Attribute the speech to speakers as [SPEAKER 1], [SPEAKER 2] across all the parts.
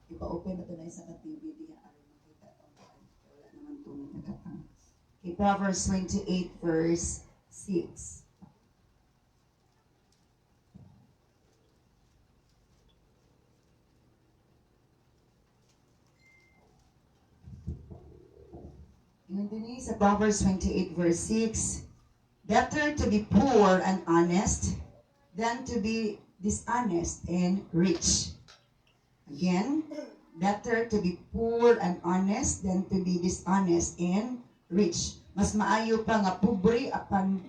[SPEAKER 1] Ipa-open na ito na isa ka TV diya. Aron makita ito. Wala naman ito nagkatang. Okay, Proverbs 28 verse 6. Yun din sa Proverbs 28 verse 6. Better to be poor and honest than to be dishonest and rich. Again, better to be poor and honest than to be dishonest and rich. Mas maayo pa nga pobre apan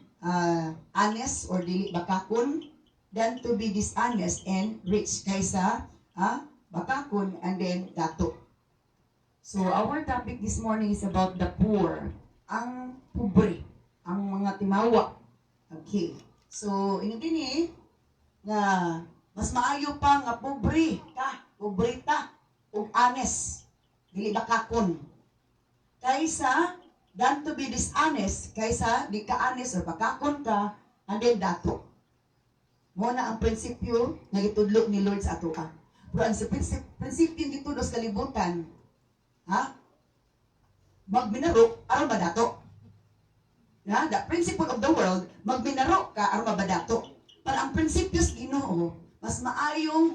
[SPEAKER 1] honest or dili bakakon than to be dishonest and rich kaysa bakakon and then dato. So our topic this morning is about the poor, ang pobre, ang mga timawa. Okay. So ini nga mas maayo pa nga pobre ka, pobrita ug honest, dili bakakon. Kaysa than to be dishonest, kaysa di ka honest or bakakon ka and then dato. Mo na ang prinsipyo nga gitudlo ni Lord sa atoa. Pero ang prinsipyo gitudlo sa kalibutan, magminaro aron madato. The principle of the world, magminaro ka aron mabadato. Para ang prinsipyo sa Ginoo, mas maayong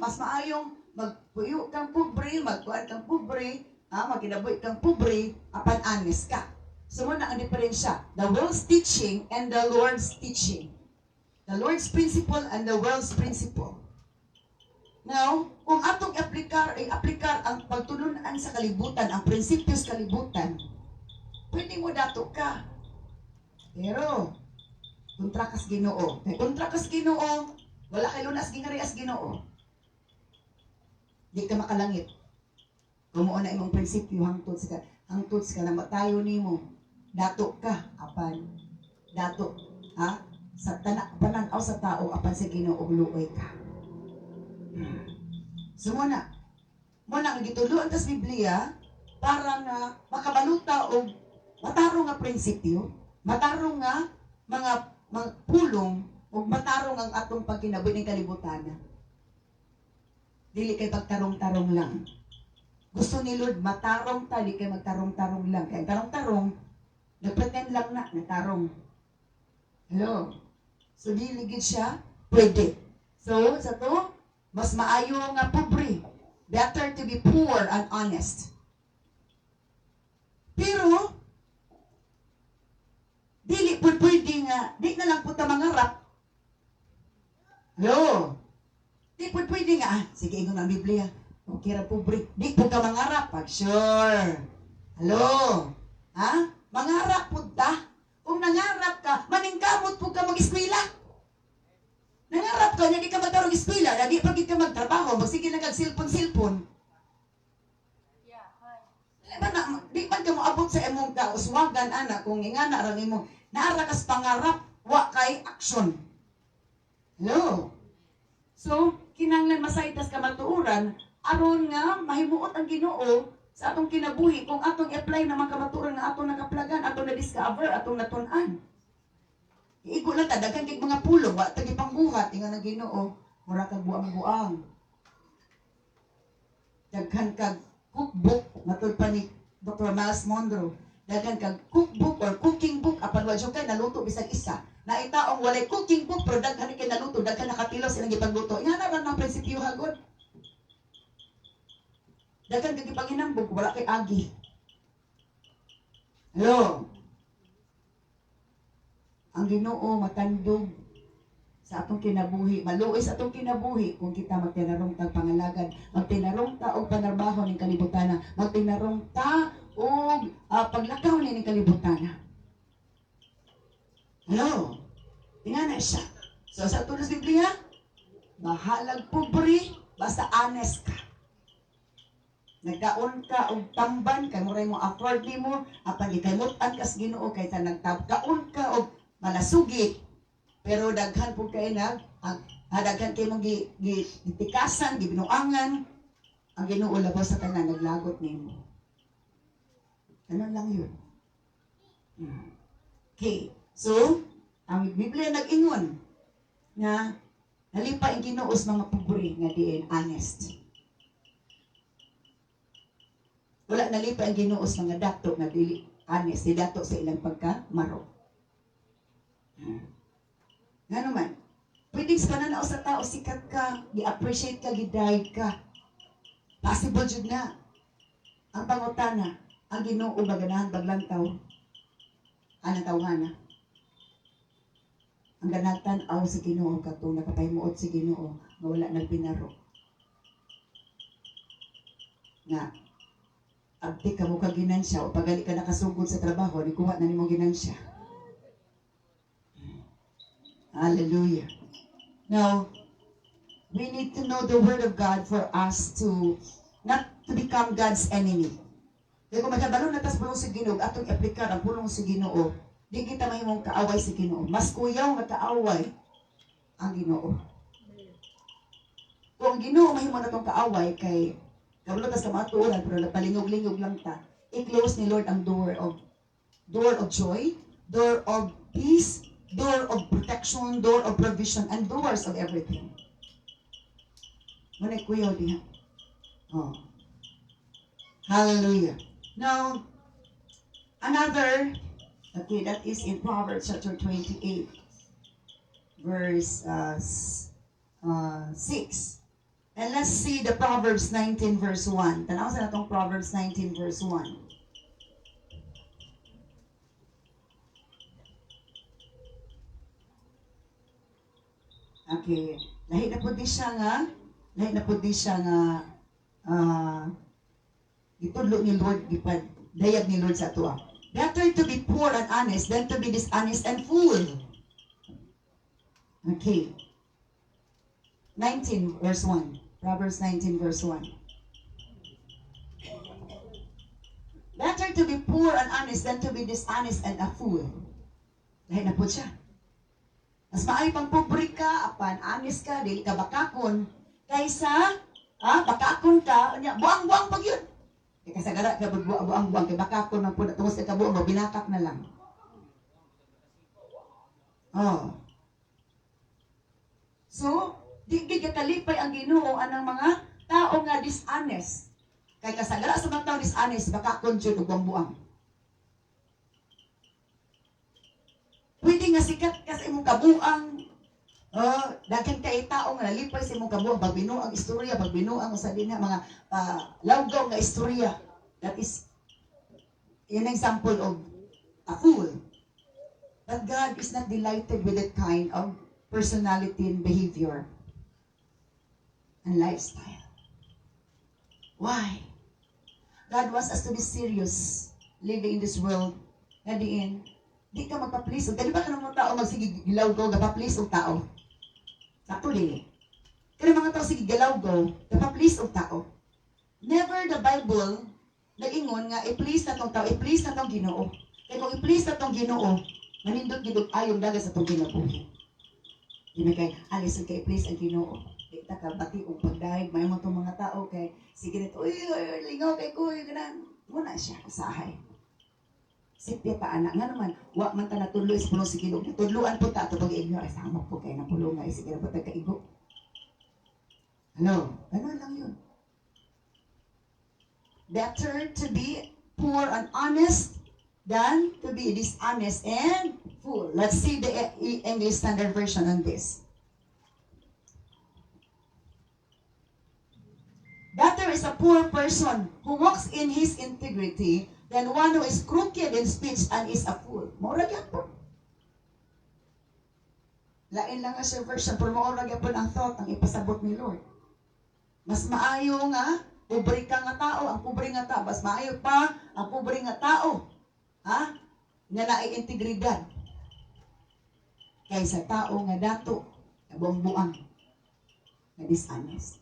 [SPEAKER 1] magpuyo kang pobre, magkuan kang pobre, magkinabuhi kang pobre, apan honest ka. So mo na ang diferensya, the world's teaching and the Lord's teaching. The Lord's principle and the world's principle. Now, kung atong i-aplikar ang pagtulunan sa kalibutan, ang prinsipyo sa kalibutan, pwede mo dato ka. Pero, kontra kas Ginoo. Kay kontra kas Ginoo, wala kay lunas gingari as Ginoo. Di ka makalangit. Kumuo na imong prinsipyo hangtod sa matayo nimo. Dato ka apan dato sa pananaw sa tao apan sa Ginoo luoy ka. So muna ang gituluan tas Biblia para nga makabaluta og matarong nga prinsipyo, matarong nga mga pulong ug matarong ang atong pagkinabuhi ning kalibutan. Dili kay pagtarong-tarong lang. Gusto ni Lord matarong ta, di kay magtarong-tarong lang. Kay tarong-tarong nagpretend lang na tarong. Hello. So dili gid siya pwede. So sa to mas maayo nga pobre. Better to be poor and honest. Pero, dili po pwede nga, di na lang po ta mangarap. Hello? Di po pwede nga, sige ingon ang Biblia, okay ra pobre, di po ka mangarap, pag sure. Hello? Mangarap po ta? Kung nangarap ka, maningkamot po ka mag-eskwela. Nangarap ka, hindi ka magtarong eskwela, hindi pag ka magtrabaho, magsige na kag-silpon-silpon. Di man ka mo abot sa imong kauswagan, anak, kung ingana rang imong naarakas pangarap, wa kay action. Hello? So, kinanglan masaitas ka matuuran, aron nga mahimuot ang Ginoo sa atong kinabuhi, kung atong apply naman kamatuuran nga atong nakaplagan, atong na-discover, atong natun-an. Iigo lang ta, daghan kay mga pulong, wa tagi pangbuhat, ingon ang Ginoo, mura kag buang-buang. Daghan kag cookbook, matud pa ni Dr. Miles Monroe, daghan kag cookbook or cooking book, apan wa kay naluto bisag isa. Naitaong walay cooking book, pero daghan kay naluto, daghan nakatilos ilang gipagluto. Nga na ng prinsipyo hagod. Daghan kag ipanghinambog, wala kay agi. Hello? Ang Ginoo matandog sa atong kinabuhi, maluoy sa atong kinabuhi kung kita magtinarong tag pangalagan, magtinarong ta og panarbaho ning kalibutan, magtinarong ta og paglakaw ning kalibutan. Hello? Tingana siya. So sa tulos Biblia, bahalag pobre basta honest ka. Nagkaon ka og tamban kay muray mo afford nimo, apan ikaymut-an kas Ginoo kay sa nagkaon ka og malasugit, pero daghan po kayo daghan kayo mong gitikasan, gibinuangan, ang Ginoo labas sa tanan, naglagot nimo. Ano lang yun? Okay, so, ang Biblia nag-ingon na nalipa ang Ginoo sa mga pobre nga diin honest. Wala nalipa ang Ginoo sa mga dato nga dili honest, di dato sa ilang pagkamaro. Nga naman, pwedeng sa pananaw sa tao, sikat ka, i-appreciate ka, gidayag ka. Possible jud na. Ang pangutana, ang Ginoo ba ganahan baglantaw? Anang tawhana? Ang ganatan aw sa Ginoo katong nakapahimuot si Ginoo nga wala nagpinaro. Nga, abdi ka mo kag ginansya o pagali ka nakasugod sa trabaho, di kuha na nimo ginansya. Hallelujah. Now, we need to know the Word of God for us to not to become God's enemy. Kaya kung magkabalo na tas pulong si Ginoo, atong i-aplikar ang pulong si Ginoo, di kita mahimong kaaway si Ginoo. Mas kuyaw nga kaaway ang Ginoo. Kung Ginoo mahimo na tong kaaway kay kabalo tas ka matuoran pero napalingog-lingog lang ta, i-close ni Lord ang door of joy, door of peace, door of protection, door of provision, and doors of everything. Manay kuyaw diha. Oh. Hallelujah. Now, another, okay, that is in Proverbs chapter 28, verse 6. And let's see the Proverbs 19, verse 1. Tanaw sa natong Proverbs 19, verse 1. Okay. Lahi na po di siya nga gitudlo ni Lord, dayag ni Lord sa ato. Better to be poor and honest than to be dishonest and fool. Okay. 19 verse 1. Proverbs 19 verse 1. Better to be poor and honest than to be dishonest and a fool. Dahil na po siya. Mas maayo pang pobre ka, apan honest ka, dili ka bakakon, kaysa bakakon ka, buang-buang pag yun. Kaya kasagara ka buang-buang, kaya bakakon man po na tungos ka buang, binakak na lang. Oh. So, di kakalipay ang Ginoo anang mga tao nga dishonest. Kaya kasagara sa mga tao dishonest, bakakon jud og buang-buang. Pwede nga sikat ka sa imong kabuang. Daghan kay tao nga nalipay sa imong kabuang, pagbinuang istorya, pagbinuang sa dinha mga lawgaw nga istorya. That is an example of a fool. But God is not delighted with that kind of personality and behavior and lifestyle. Why? God wants us to be serious living in this world. Na diin, di ka magpa-please. Dali ba ka ng mga tao magsigig gilawgaw, gapa-please og tao? Sakto din. Kaya mga tao sige gilawgaw, gapa-please og tao. Never the Bible nag-ingon nga i-please na tong tao, i-please na tong Ginoo. Kaya kung i-please na tong Ginoo, manindot gidog ayong dagat sa tong kinabuhi. Di na kay alis kay i-please ang Ginoo. Kita ka bati og pagdayeg may mga tong mga tao kay sige nito, uy, lingaw kay ko, ganan. Muna siya usahay. Sipya pa anak nga naman, wa man ta natuloy sa pulong si Ginoo. Tudluan po ta ato pag-ignore ay sama po kay nang pulong nga sige pa ta kaigo. Ano? Ganun lang yun. Better to be poor and honest than to be dishonest and fool. Let's see the English Standard Version on this. Better is a poor person who walks in his integrity than one who is crooked in speech and is a fool. Maura gyapon. Lain lang nga siya version, pero maura gyapon ang thought, ang ipasabot ni Lord. Mas maayo nga, pobre ka nga tao, ang pobre nga tao. Mas maayo pa, ang pobre nga tao. Ha? Nga naay integridad. Kaysa tao nga dato, kabombuang, nga dishonest.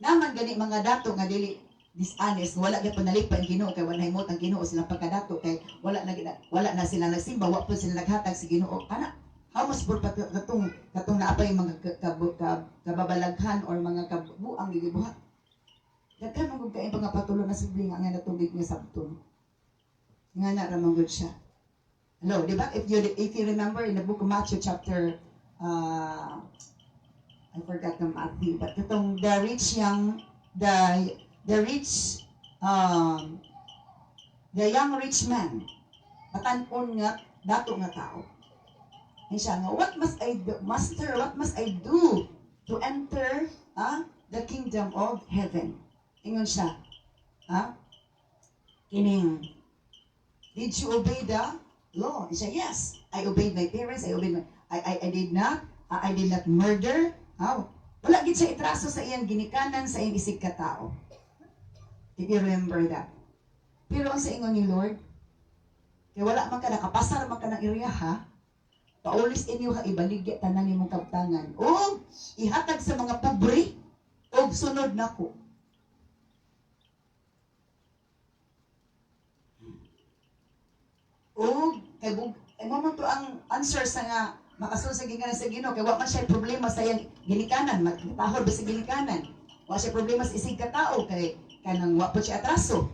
[SPEAKER 1] Naman gani mga dato nga dili dishonest, wala gyud panalipay ang Ginoo kay wala himot ang Ginoo silang pagkadato kay wala na sila nagsimba, wa pa sila naghatag si Ginoo. Ana, how much more katong naapay mga kababalaghan or mga kabuang gigibuhat. Daghan man gud kay mga patulo na subli nga natubig nga sabton. Nga na ra man gud siya. Hello, di ba? If you remember in the book of Matthew chapter I forgot the Matthew, but itong the rich young the rich, um, the young rich man, patan-on nga, dato nga tao. And siya nga, what must I do, Master, what must I do to enter the kingdom of heaven? Ingon siya, kining, did you obey the law? And siya, yes, I obeyed my parents, I did not murder. Wala gid siya itraso sa iyang ginikanan, sa iyang isig ka tao. Did you remember that? Pero ang sa ingon ni Lord, kaya wala man ka nakapasar man ka ng area ha, paulis inyo ha, ibaligya tanan nimong kabtangan. O, ihatag sa mga pobre, o sunod nako. O, kay mo to ang answer sa nga, makasunod sa ginikanan sa Ginoo, kay wa man siya problema sa iyang ginikanan, matahod ba sa ginikanan. Wa siya problema sa isig ka tao, kay kanang wa po siya atraso.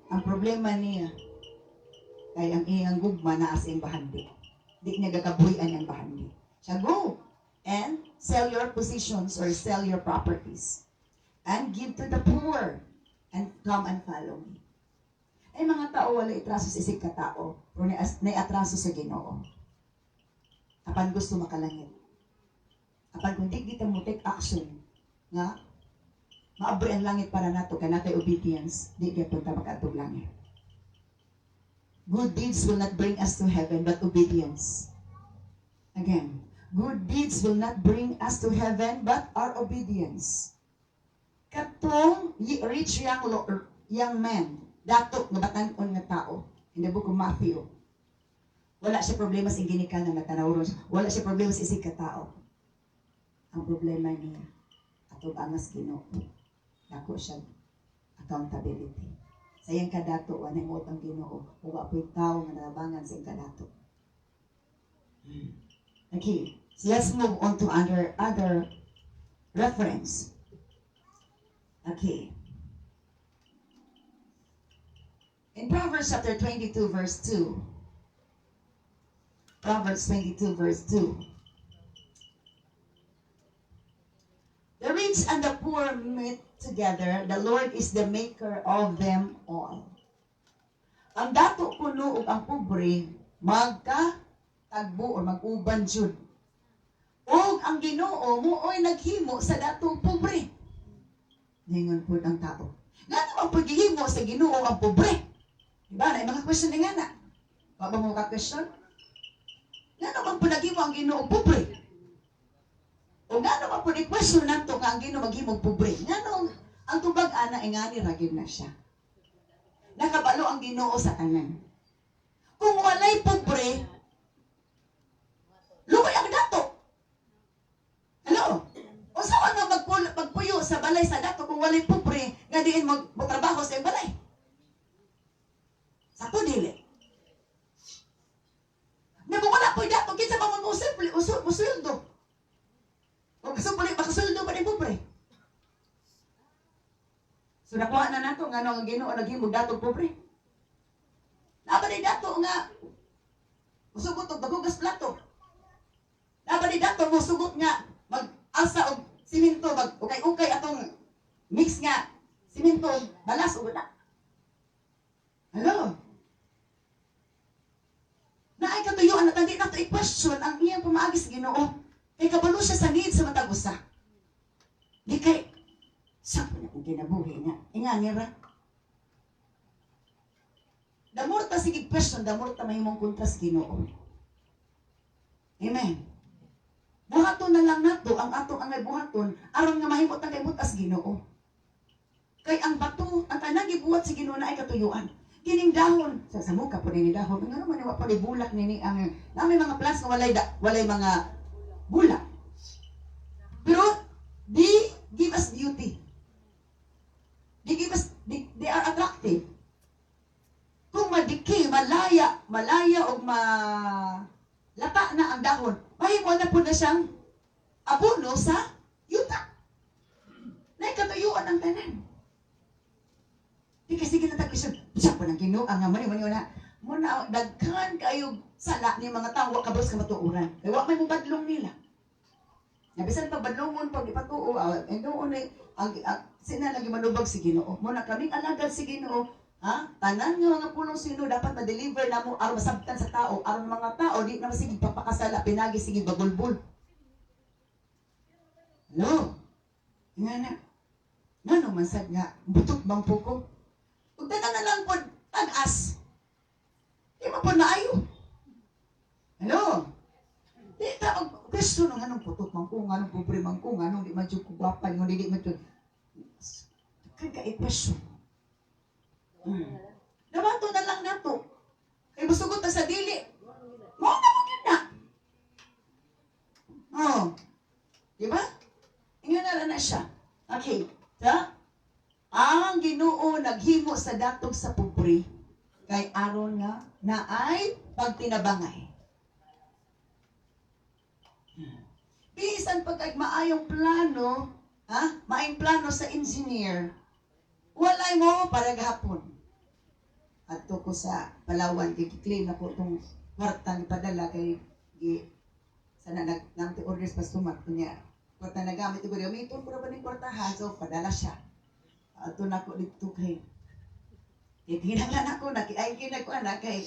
[SPEAKER 1] Ang problema niya, kay ang iyang gugma na as iyang bahandi. Di niya gakabuhian ang bahandi. Siya, go and sell your positions or sell your properties and give to the poor and come and follow me. Ay mga tao wala itraso sa isig ka tao o naiatraso sa Ginoo. Apan gusto makalangit. Apan kung di kita mo take action nga maabri ang langit para nato kay natay obedience, di kita punta makatong langit. Good deeds will not bring us to heaven, but obedience. Again, good deeds will not bring us to heaven, but our obedience. Katong rich young man, dato nga batan-on nga tao, in the book of Matthew, wala siya problema sa ginikanan na tanawron siya. Wala siya problema sa isig ka tao. Ang problema niya, atong angas Ginoo. Dako siya accountability. Sa iyang kadato, wanay mo ang Ginoo. Uwa po'y tao nga nalabangan sa iyang kadato. Okay, so let's move on to other reference. Okay. In Proverbs chapter 22 verse 2. Proverbs 22 verse 2. The rich and the poor meet together. The Lord is the maker of them all. Ang dato kuno ug ang pobre magka-tagbo o mag-uban jud. Og ang Ginoo mooy naghimo sa dato pobre. Ningon pud ang tao. Ngano ang paghihimo sa Ginoo ang pobre? Diba? Na mga question nga na. Wa ba mo ka-question? Ngano ang paghihimo ang Ginoo pobre? O nga naman po ni question nato nga ang Ginoo maghimog pobre. Nga nung ang tubag ana ingani ragid na siya. Nakabalo ang Ginoo sa tanan. Kung walay pobre, luoy ang dato. Hello? O saan nga magpuyo sa balay sa dato kung walay pobre nga diin magtrabaho sa balay? Sa to dili. Na kung wala po dato kinsa pa mo usuldo. O gusto pa rin, makasuldo pa rin pobre. So nakuha na nato nga nung Ginoo naghimog dato pobre. Naba ni dato nga musugot og bagugas plato. Naba ni dato musugot nga mag-asa og simento ukay-ukay atong mix nga simento balas ug na. Hello. Naay katuyuan na tandi nato i-question ang iyang pamaagi sa Ginoo. Kay kabalo siya sa need sa matag usa. Di kay sa na kung kinabuhi niya. Ingani ra. Damor ta sige question, damor ta mahimong kontra sa Ginoo. Amen. Buhaton na lang nato ang atong angay buhaton aron nga mahimot ang kay butas Ginoo. Kay ang bato, ang tanang gibuhat sa Ginoo na ay katuyuan. Kining dahon sa muka po ni dahon. Ngano man wa pa ni bulak nini ang may mga plants nga walay mga bulak. Pero they give us beauty. They are attractive. Kung madiki, malaya o malata na ang dahon, mahimo na po na siyang abono sa yuta. Naikatuyuan ang tanan. Di kasi ginatag isang, siya po ng Ginoo, ang mani na, muna daghan kayo sala ni mga tao, kabos ka matuuran. Kaya wak may mong badlong nila. Nabisan pagbadlongon pag ipatuo, doon ay sina lagi manubag si Ginoo. Muna kaming alagad si Ginoo, ha? Tanan nga mga pulong sino dapat ma-deliver namo aron masabtan sa tao, aron mga tao di na sige papakasala pinagi sige bagulbul. Hello. Nga na. Ngano man sad nga butok bang puko. Ug tanan na lang pod tagas. Di mo pod maayo. Hello. Di ta og Kristo nang anong putot man ko, anong pobre man ko, anong di man jud ko gwapan, ngon di man jud. Kaya ipasyo. Dabato na lang nato. Kay musugot ta sa dili. Mao na mo gyud na. Oh. Di ba? Ingon na siya. Okay. Ta? Ang Ginoo naghimo sa datog sa pobre kay aron nga naay pagtinabangay. Bisan pagkag maayong plano, ha? Maayong plano sa engineer. Walay mo para gahapon. Adto ko sa Palawan kay claim na ko tong kwarta ni padala kay sana nagti orders pa sumat kunya. Kwarta na gamit ko gamiton ko ra ba ning kwartahan so padala siya. Adto na ko dito kay tinanglan ako ay kinag ko anak kay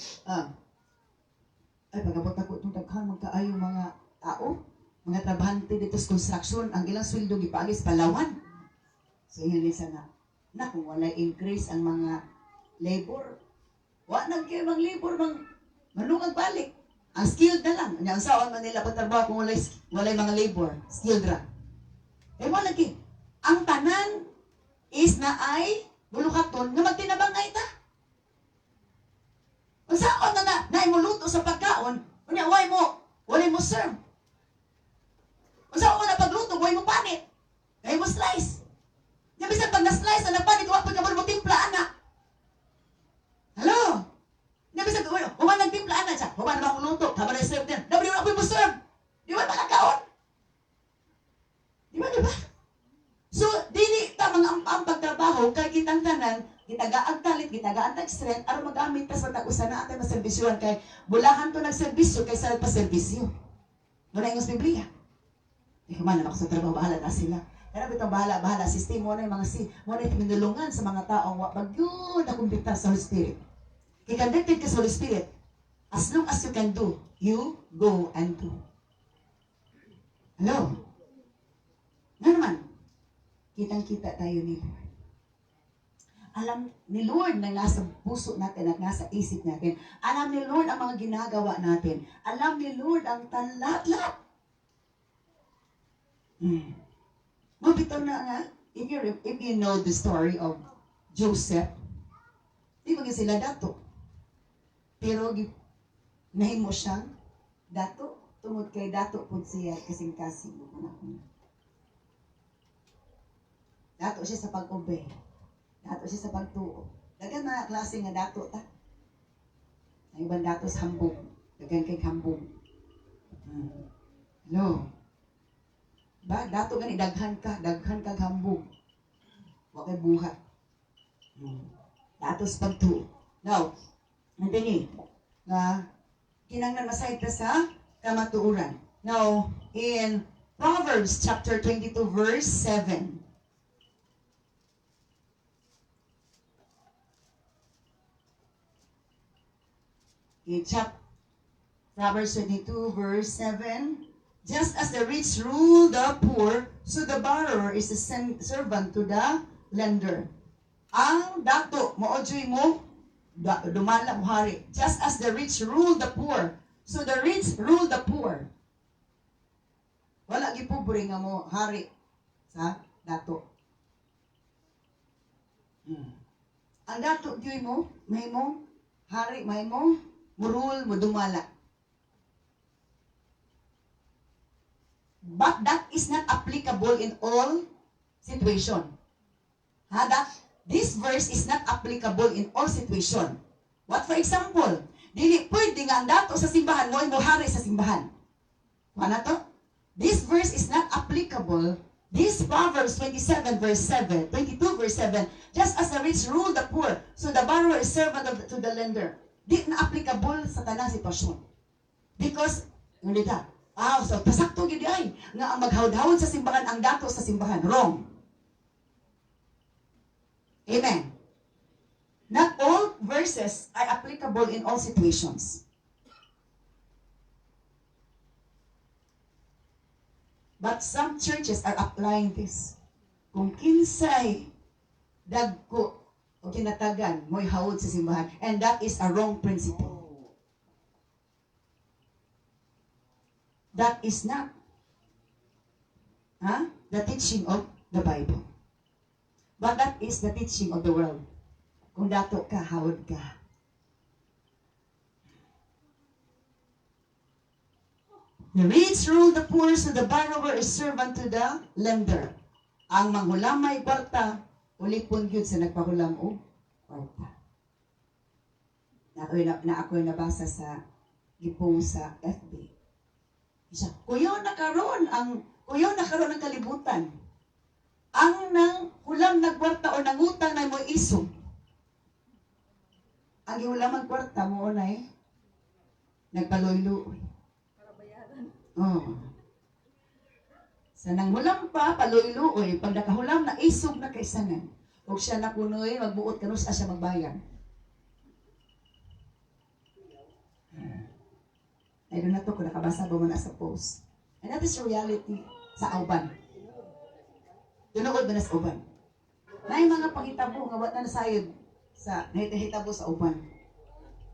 [SPEAKER 1] ay pagabot ako itong daghan magkaayo mga tao, mga trabahante dito sa construction, ang ilang sweldo gipaagis Palawan. So yun isa na kung wala increase ang mga labor, wa nagkay mga labor manungag balik. Ang skilled na lang. Ang saan man nila pagtrabaho kung wala mga labor, skilled ra. Eh wala lagi. Ang tanan is na ay bulukaton nga magtinabangay ta. Kung saan na imuluto sa pagkaon, kunya walay mo serve. Kung saan na pagluto, walay mo panit. Walay mo slice. Yung bisan pag na-slice na nagpanit, wala pag mo timpla, anak. Hello? Yung bisan, huwag nagtimpla, anak siya. Huwag na makuluto, habang na-serve din. Dapat yung apoy mo serve. Di ba malakaon? Di ba? So, dili ta mga ang pagtrabaho, kay kitang tanan, gitagaan talit, gitagaan tag-strength, aron magamit tas matag-usa na atay maserbisyuhan kay bulahan to nagserbisyo kaysa nagpaserbisyo. Muna yung Biblia. Eh, kumana ako sa trabaho, bahala na sila. Kaya bitong bahala, system mo na yung mga mo na yung tinulungan sa mga taong bagyod na kumbita sa Holy Spirit. I-convicted ka sa Holy Spirit. As long as you can do, you go and do. Hello? Nga naman, kitang-kita tayo ni Lord. Alam ni Lord na nasa puso natin at nasa isip natin. Alam ni Lord ang mga ginagawa natin. Alam ni Lord ang lahat-lahat. Mabitaw na nga, if you know the story of Joseph, di ba sila dato? Pero nahimo siyang dato, tungod kay dato po siya kasing-kasing. Dato siya sa pag-obey. Dato siya sa pagtuo. Dagan mga klase nga dato ta. Ang ibang dato sa hambog. Dagan kay hambog. No. Ba, dato gani daghan ka hambog. Wa kay buhat. Dato sa pagtuo. Now, nandini nga kinanglan masayad ka sa kamatuuran. Now, in Proverbs chapter 22 verse 7. Proverbs 22 verse 7. Just as the rich rule the poor, so the borrower is a servant to the lender. Ang dato, maodyoy mo, dumala mo hari. Just as the rich rule the poor, so the rich rule the poor. Wala gipobre nga mo hari sa dato. Ang dato gyoy mo, may mo hari, may mo murul mo dumala. But that is not applicable in all situation. This verse is not applicable in all situation. What for example? Dili pwede nga ang dato sa simbahan mo hari sa simbahan. Wala to? This verse is not applicable. This Proverbs 27 verse 7, 22 verse 7, just as the rich rule the poor, so the borrower is servant to the lender. Di na applicable sa tanang sitwasyon. Because, ngunita, So pasakto gyud ay nga ang maghawd-hawd sa simbahan ang dato sa simbahan. Wrong. Amen. Not all verses are applicable in all situations. But some churches are applying this. Kung kinsay dagko o kinatagan mo'y hawod sa simbahan, and that is a wrong principle. That is not the teaching of the Bible. But that is the teaching of the world. Kung dato ka, hawod ka. The rich rule the poor, so the borrower is servant to the lender. Ang manghulamay kwarta, ulipon gyud sa nagpahulam og kwarta. Na ako'y nabasa sa gipong sa FB. Isa, kuyo na karon ang kalibutan. Ang nang hulam na kwarta o nangutang na mo isog. Ang gihulamang kwarta mo na nagpaloy-loy. Sa nanghulam pa, paloy-loy, pag nakahulam na isog na kaisanan. Huwag siya nakunoy, magbuot ka sa siya magbayan. I don't know kung nakabasa ba mo na sa post. And that is reality sa auban. Tunood ba na sa uban? Na yung mga panghitabo nga wat na nasayod sa nahitabo sa uban.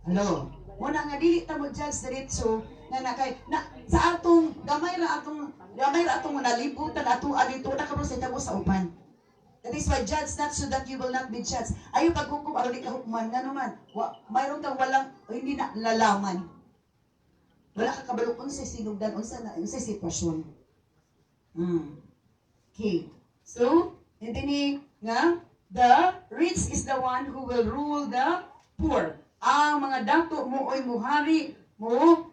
[SPEAKER 1] Hello? Muna nga dili ta mo judge diretso na sa atong gamay ra atong nalibutan ato adito na kabro sa hitabo sa uban. That is why judge not so that you will not be judged. Ayo paghukom aron di ka hukman nga naman. Mayroon kang hindi na lalaman. Wala ka kabalo unsay sinugdan unsay sitwasyon. Okay. So, hindi nga, the rich is the one who will rule the poor. Ang mga dato mo oy muhari mo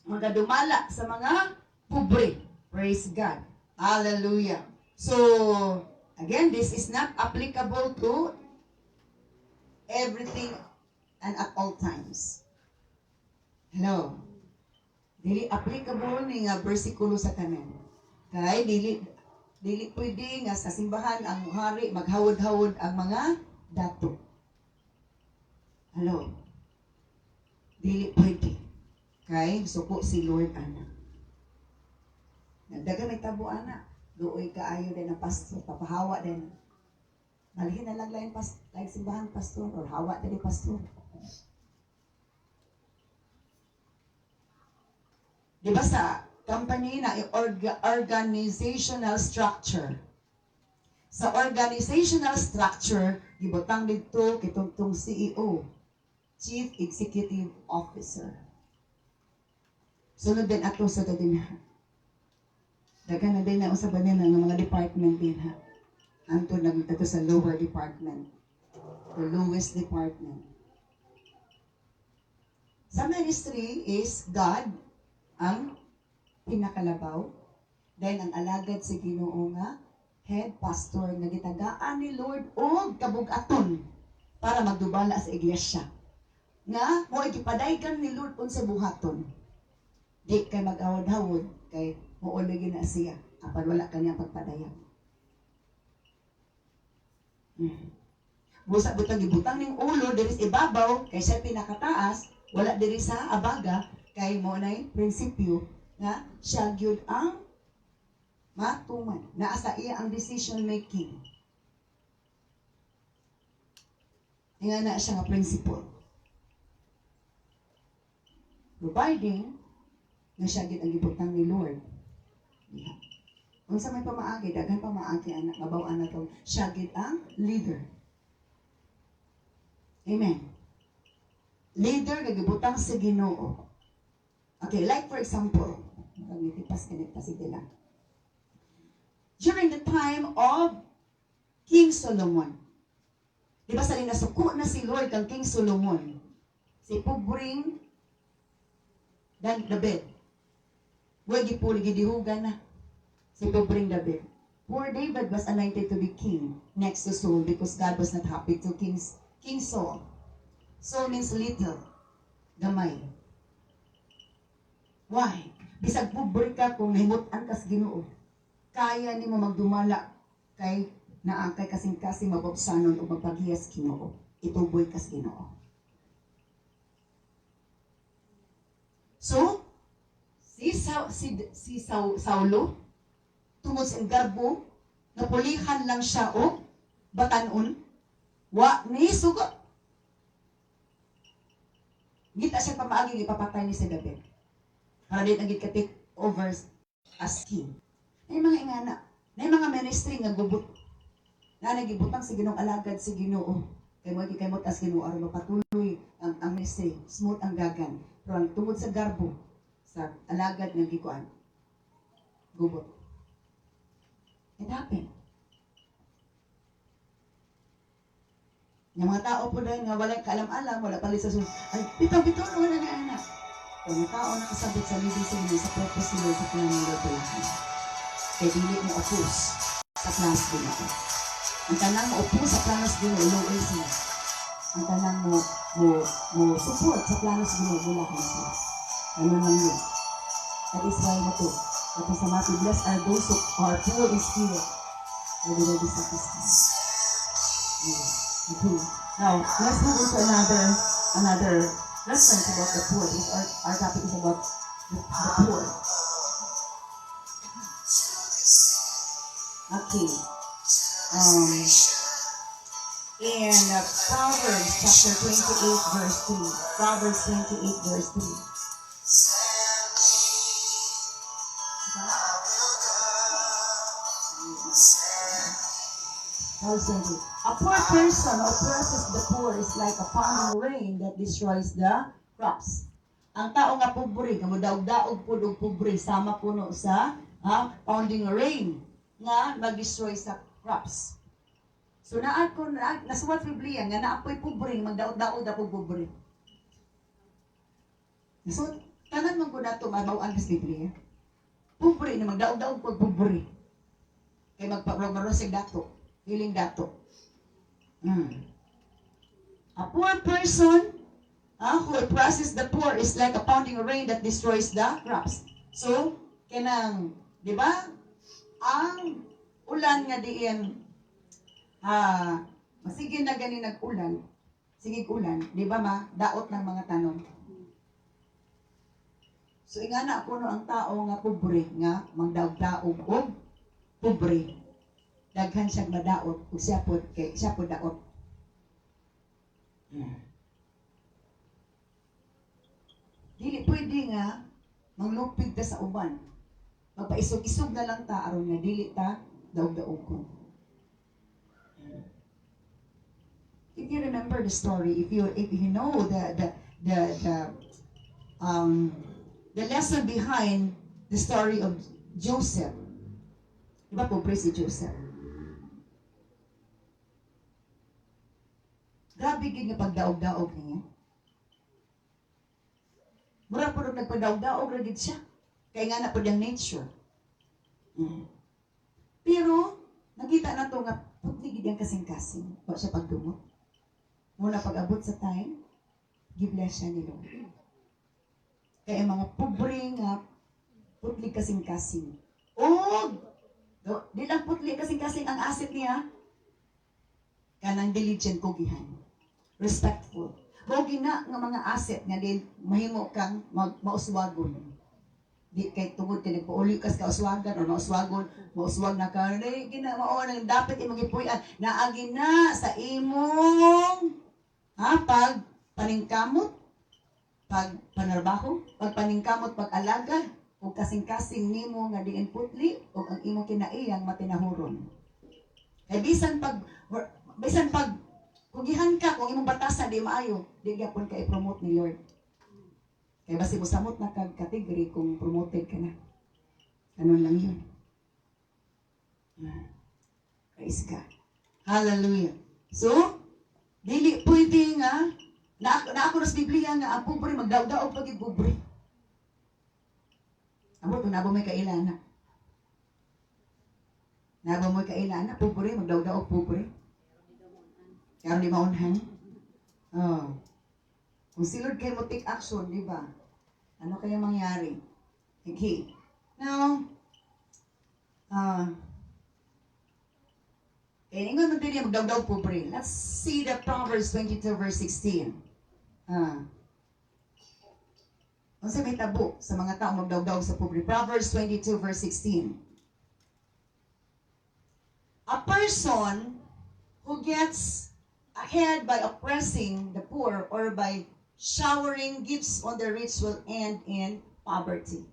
[SPEAKER 1] magadumala sa mga pobre. Praise God. Hallelujah. So, again, this is not applicable to everything and at all times. Hello. Dili applicable ni nga bersikulo sa kanan. Kay dili pwede nga sa simbahan ang hari maghawod-hawod ang mga dato. Hello. Dili pwede. Kay suko si Lord ana. Nagdagan may tabo ana. Duoy kaayo din ang pastor, papahawa din. Malhin na lang lain simbahan pastor or hawa din pastor. Diba sa company na organizational structure. Sa organizational structure, gibutang dito kitong CEO, Chief Executive Officer. Sunod din ato sa din ha. Dagan na din na usaban nila ng mga department din ha. Anto nagtato sa lower department. The lowest department. Sa ministry is God ang pinakalabaw. Then ang alagad sa Ginoo nga head pastor nga gitagaan ni Lord og kabug-aton para magdubala sa iglesia. Nga mo igipadaygan ni Lord unsa buhaton. Di kay mag-awad-hawod kay muuloy na siya apan wala kaniyang pagpadayag. Busa butang gibutang ning ulo diri sa ibabaw kay siya pinakataas, wala diri sa abaga kay mo nay prinsipyo nga siya gyud ang matuman naa sa iya ang decision making. Nga na siya nga principle. Providing nga siya gyud ang gibutang ni Lord. Yeah. Unsa may pamaagi, daghan pamaagi anak mabaw-an nato siya gyud ang leader. Amen. Leader nga gibutang sa Ginoo. Okay, like for example, during the time of King Solomon, di ba sa nasuko na si Lord kang King Solomon, si Pubring dan David. Huwag ipuli gidihugan na si Pubring David. Poor David was anointed to be king next to Saul because God was not happy to King Saul. Saul means little, gamay. Why? Bisag pobre ka kung nahimutan ka sa Ginoo. Kaya nimo magdumala kay naakay kasing-kasing mabuksanon o magpaghiyas Ginoo. Ituboy ka sa Ginoo. So, si Saulo, tungod sa garbo, napulihan lang siya o batanon, wa ni sugot. Gita siya pamaagi, ipapatay ni sa David. Para din ang take over as king. May mga ingana, may mga ministry nga gubot. Na nagibutang si Ginoo alagad si Ginoo. Kay mo gikaymot as Ginoo aron mapatuloy ang ministry, smooth ang dagan. Pero ang tungod sa garbo, sa alagad ng gikuan, gubot. It happened. Yung mga tao po dahil nga wala kaalam-alam, wala palit sa ay, bitaw-bitaw na wala na anak. Yung mga tao nakasabot sa living sa Ginoo, sa purpose nila sa pinangyayari. Kaya dili mo opus sa plans Ginoo. Ang tanang mo opus sa plans Ginoo, low sila. Ang tanang mo support sa planos Ginoo, mula ka sila. Ano lang yun? That is why na to. At sa Matthew, blessed are those who are poor in spirit. Or they will be satisfied. Okay. Now, let's move on to another reference about the poor. Our topic is about the poor. Okay. In Proverbs chapter 28 verse 3. Proverbs 28 verse 3. A poor person who oppresses the poor is like a pounding rain that destroys the crops. Ang tao nga pobre, nga mudaog-daog pud og pobre sama puno sa pounding rain nga mag-destroy sa crops. So nasuwat Biblia nga naapoy pobre magdaog-daog da pobre. So tanan man gud nato mabaw-an sa Biblia. Pobre na magdaog-daog pag pobre. Kay magpaprogrosig dato. Feeling dato. A poor person who oppresses the poor is like a pounding rain that destroys the crops. So, kanang, di ba? Ang ulan nga diin, masigin na gani nag-ulan, sigig ulan, di ba ma? Daot ng mga tanom. So, ingana ako no ang tao nga pobre nga, magdaog-daog o pobre. Daghan siyang madaot kung siya po daot. Dili pwede nga manglupig ta sa uban. Magpaisog-isog na lang ta aron nga dili ta daog-daogon. If you remember the story, if you know the lesson behind the story of Joseph. Diba pobre si Joseph? Grabe gid nga pagdaog-daog niya. Mura po nagpadaog-daog ra gid siya. Kaya nga na po yung nature. Pero, nakita na to nga, putli gid yung kasing-kasing. Wa siya pagdumot. Muna pag-abot sa time, gibless siya ni Lord. Kaya mga pobre nga, putli kasing-kasing. Di lang putli kasing-kasing ang asset niya, kanang diligent kugihan. Respectful. Mao gina nga mga asset nga din mahimo kang mauswagon. Di kay tungod kay nagpauli kas ka uswagan o mauswag na ka gina mao nang dapat imong gipuy-an naagi na sa imong pag paningkamot, pag panarbaho, pag paningkamot, pag alaga ug kasing-kasing nimo nga diin putli ug ang imong kinaiyang matinahuron. Kay bisan pag kugihan ka, kung imong batasan, di maayo, di gyapon ka i-promote ni Lord. Kaya basi mo samot na kag-category kung promoted ka na. Ganun lang yun. Praise God. Hallelujah. So, dili pwede nga, na ako nas Biblia nga, ang pobre, magdaog-daog pag pobre. Amo, kung nabo may kailana. Nabo may kailana, pobre, magdaog-daog pobre. Kaya di maunhan. Kung si Lord kayo mo take action, di ba? Ano kaya mangyari? Okay. Now, ingon mo din magdawdaw pobre. Let's see the Proverbs 22 verse 16. Kung sa may tabo sa mga tao magdawdaw sa pobre. Proverbs 22 verse 16. A person who gets ahead by oppressing the poor or by showering gifts on the rich will end in poverty.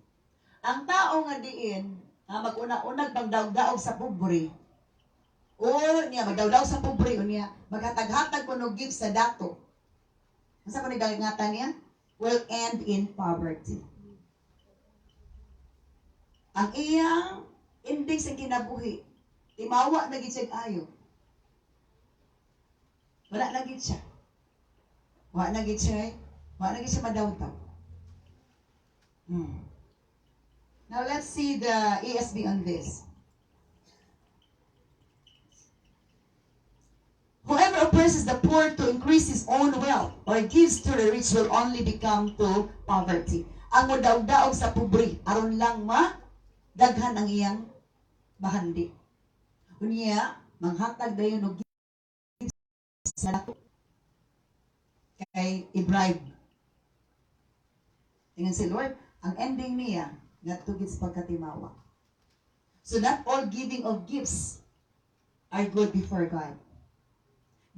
[SPEAKER 1] Ang tao nga diin, mag-una-unag magdawdaw sa pobre, o niya magdawdaw sa pobre, o niya maghatag-hatag ko no gifts sa dato. Asa ko ni dangatan niya? Will end in poverty. Ang iyang ending sa kinabuhi, timawa na gid siya ayo. Wala na gid siya. Wala na gid siya madawdaw. Now let's see the ESV on this. Whoever oppresses the poor to increase his own wealth or gives to the rich will only become to poverty. Ang modawdaog sa pobre aron lang daghan ang iyang bahandi. Unya manghatag dayon og sa nato kay i-bribe. Tingnan si Lord, ang ending niya natugid sa pagkatimawa. So not all giving of gifts are good before God.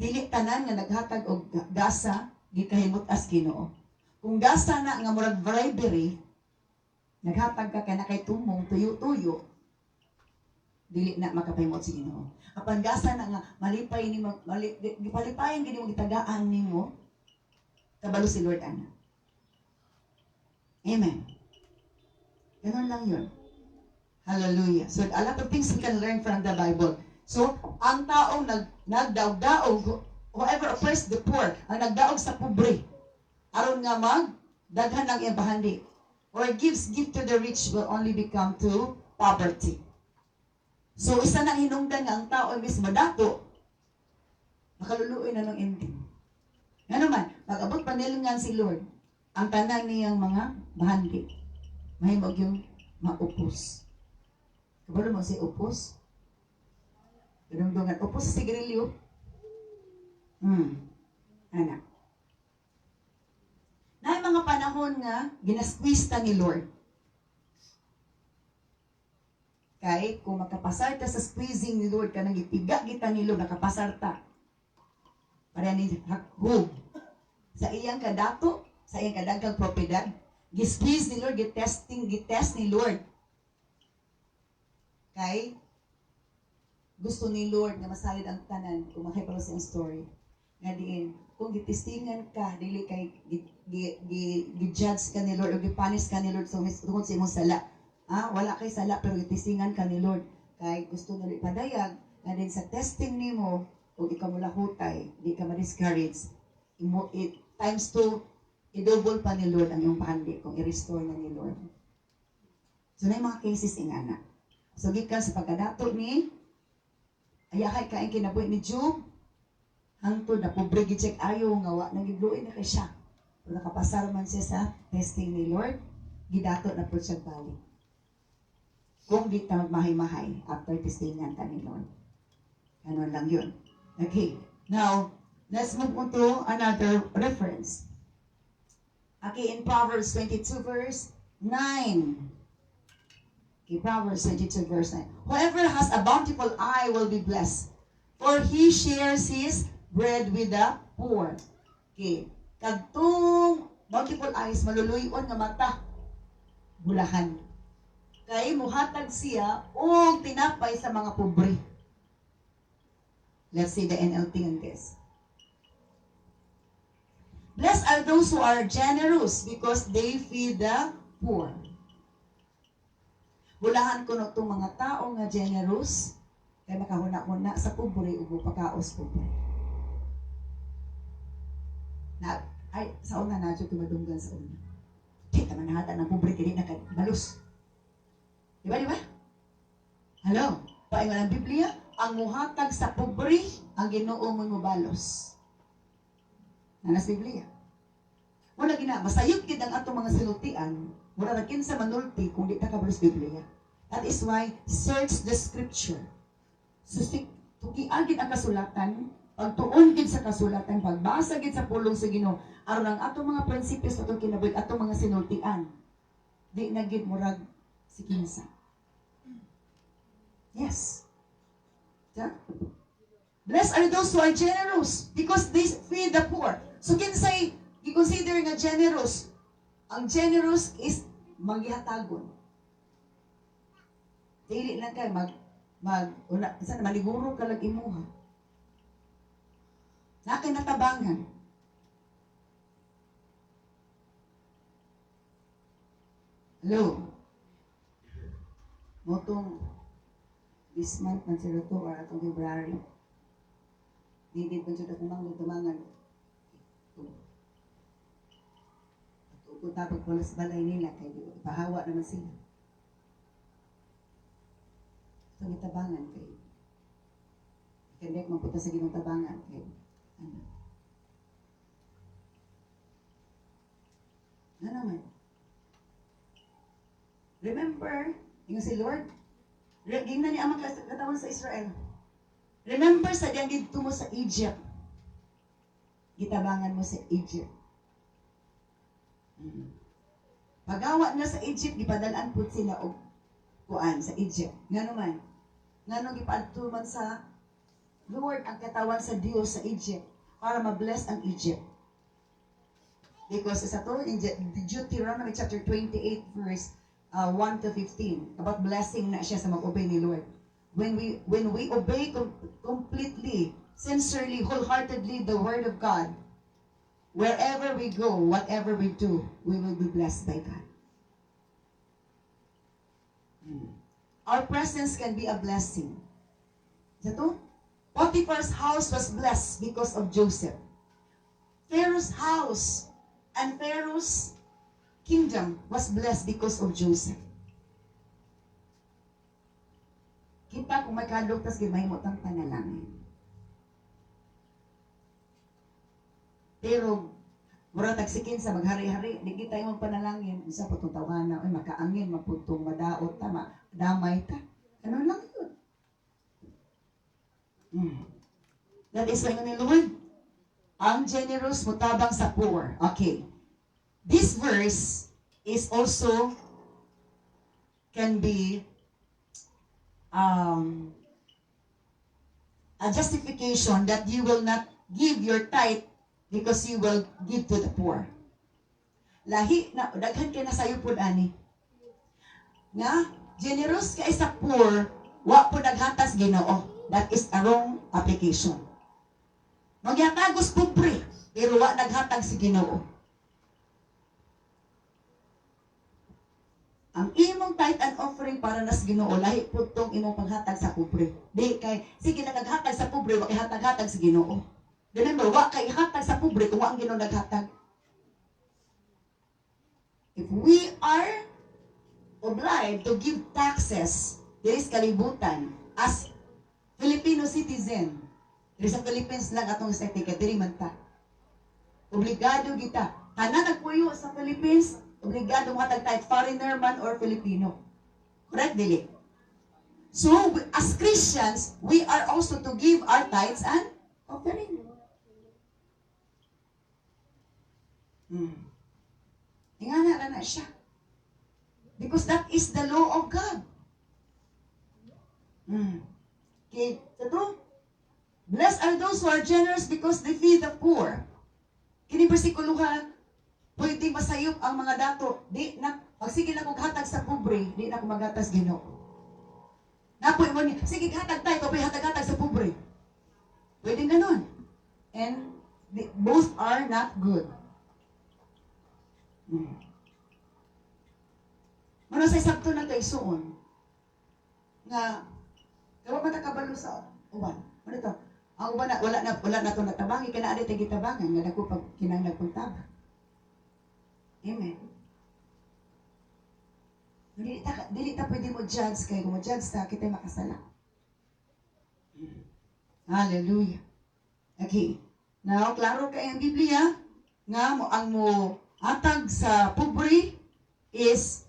[SPEAKER 1] Dili tanan nga naghatag og gasa gikahimot as Ginoo. Kung gasa na nga murag bribery, naghatag ka kana kay tumong tuyo-tuyo, dili na makapahimot si Ginoo. Apan gasa na nga malipay ni gipalipayan gid mo gitagaan nimo, kabalo si Lord ana. Amen. Ganun lang yun. Hallelujah. So a lot of things we can learn from the Bible. So, ang taong nagdaog-daog, whoever oppressed the poor, ang nagdaog sa pobre, aron nga daghan ng iyang bahandi, or gives gift to the rich will only become to poverty. So, isa na hinungdan nga ang tao imbis madato, makaluluoy na ng ending. Nga naman, pag-abot panilingan si Lord, ang tanan niyang mga bahandi, mahimog yung maupos. Kabalo mo si upos? Dungan upos sa sigarilyo. Anak. Na mga panahon nga ginasqueeze ta ni Lord. Kay kung makapasar ta sa squeezing ni Lord kanang ipiga kita ni Lord nakapasar ta. Para ni hakhog sa iyang kadato, sa iyang kadagkang propiedad, gisqueeze ni Lord, gitest ni Lord. Kay gusto ni Lord nga masalid ang tanan kung makipalo sa story. Nga diin, kung gitistingan ka, dili kay gi-judge ka ni Lord o gipanis ka ni Lord tungkol sa imong sala. Wala kay sala pero gitistingan ka ni Lord. Kay gusto na ipadayag nga din sa testing nimo kung ikaw mula hutay, di ka ma-discourage. Times 2, i-double pa ni Lord ang iyong pahandi kung i-restore na ni Lord. So na yung mga cases ingana. So gikan sa pagkadato ni ayahay kain kinabuhi ni Job, hangtod na pobre gid ayo nga wa nagigluoy na kay siya. Pero nakapasar man siya sa testing ni Lord, gidato na pud siya balik. Kung di ta magmahay-mahay after testingan ta ni Lord. Ano lang yun. Okay. Now, let's move on to another reference. Okay, in Proverbs 22 verse 9. Okay, Proverbs 22 verse 9. Whoever has a bountiful eye will be blessed, for he shares his bread with the poor. Okay. Kagtong bountiful eyes, maluluyon nga mata, bulahan. Kay muhatag siya o tinapay sa mga pobre. Let's see the NLT on this. Blessed are those who are generous because they feed the poor. Bulahan ko no itong mga tao nga generous, kaya makahuna-huna sa pobre ug pakaos pobre. Sa una na dyan tumadunggan sa una. Kita man nahata ng pobre kaya na balus. Diba? Hello? Paingon ang Biblia, ang muhatag sa pobre, ang Ginoo mo balos. Nanas Biblia. Wala gina, masayot gid ang atong mga silutian, Mura na kinsa manulti kung di ta kabalo sa Biblia. That is why, search the scripture. So, tukiagin ang kasulatan, pagtuon gid sa kasulatan, pagbasa gid sa pulong sa Ginoo, aron ang atong mga prinsipyo sa atong kinabuhi, atong mga sinultian. Di na gid murag si kinsa. Yes. Yeah? Blessed are those who are generous because they feed the poor. So kinsay i-consider nga generous. Ang generous is manggihatagon. Dili lang kay sana maliguro ka lang imuha. Nakay natabangan. Hello. Motong this month man sila to or atong February. Dili pa jud akong tumangan. Kung tapos pala sa balay nila, kaya ipahawa naman sila. Itong itabangan kayo. Kaya magpunta sa ginong tabangan kayo. Ano naman? Remember, yung si Lord, gingnan niya ang mga katawan sa Israel. Remember sa diyang dito mo sa Egypt. Gitabangan mo sa Egypt. Pagawa na sa Egypt, gipadalaan po sila og kuan sa Egypt. Nga naman, nga nung gipadtuman sa Lord ang katawan sa Diyos sa Egypt para ma-bless ang Egypt. Because sa to in Deuteronomy chapter 28 verse 1 to 15 about blessing na siya sa mag-obey ni Lord. When we obey completely, sincerely, wholeheartedly the word of God, wherever we go, whatever we do, we will be blessed by God. Our presence can be a blessing. Ito, Potiphar's house was blessed because of Joseph. Pharaoh's house and Pharaoh's kingdom was blessed because of Joseph. Kita kung may kadlok, tas gimahimot ang panalangin. Pero, mura tagsikin sa maghari-hari, di kita yung panalangin, isa po itong tawanan, ay makaangin, maputong, madaot, tama, damay ta. Ano lang yun? That is why ni Lord, ang generous mutabang sa poor. Okay. This verse is also can be a justification that you will not give your tithe because you will give to the poor. Lahi na daghan kay nasayo pud ani. Nga generous kay sa poor, wa pud naghatas Ginoo. That is a wrong application. Magyatagos pobre, pero wa naghatag si Ginoo. Ang imong tithe and offering para nas Ginoo, lahi pud tong imong paghatag sa pobre. Di kay sige naghatag sa pobre, wa kay hatag-hatag si Ginoo. Remember, wa kay hatag sa pobre kung wa ang Ginoo naghatag. If we are obliged to give taxes, there is kalibutan as Filipino citizen. Diri sa Philippines lang atong etiquette, diri man ta. Obligado kita. Kana nagpuyo sa Philippines, obligado mo hatag tithe, foreigner man or Filipino. Correct, dili? So, as Christians, we are also to give our tithes and offering. Ingana na siya. Because that is the law of God. Okay, ito. Blessed are those who are generous because they feed the poor. Kini bersikulohan, pwede masayop ang mga dato. Di na, pag sige na kong hatag sa pobre, di na kong magatas Ginoo. Napoy mo niya, sige hatag tayo, kapag hatag-hatag sa pobre. Pwede ganon. And both are not good. Mano sa isabto na kay suon nga kawa man ta kabalo sa uban. Ano to? Ang uban wala na to natabangi kana adi tagi tabangan nga dako pag kinahanglan pong tabang. Amen. Dili ta pwede mo judge kay kung mo judge ta kita makasala. Hallelujah. Okay. Now, klaro kay ang Biblia nga mo ang mo atag sa pobre is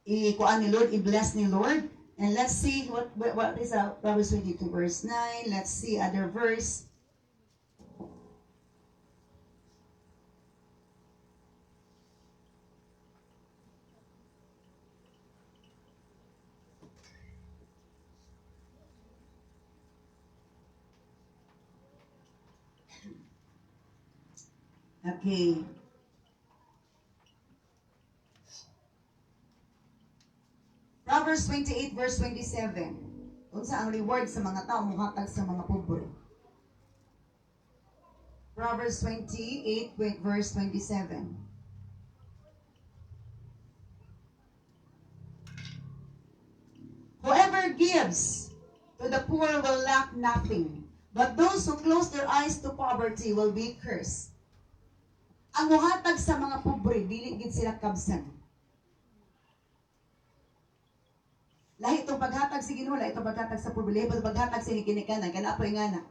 [SPEAKER 1] i-kuan ni Lord, i-bless ni Lord. And let's see what is Proverbs 22 verse 9. Let's see other verse. Okay. Proverbs 28 verse 27. Unsa ang reward sa mga tao muhatag sa mga pobre? Proverbs 28 verse 27. Whoever gives to the poor will lack nothing, but those who close their eyes to poverty will be cursed. Ang muhatag sa mga pobre, dili gid sila kabsan. Lahi itong paghatag sa Ginoo, lahi itong paghatag sa pobre, lahi itong paghatag sa ginikanan, kana apo ingana.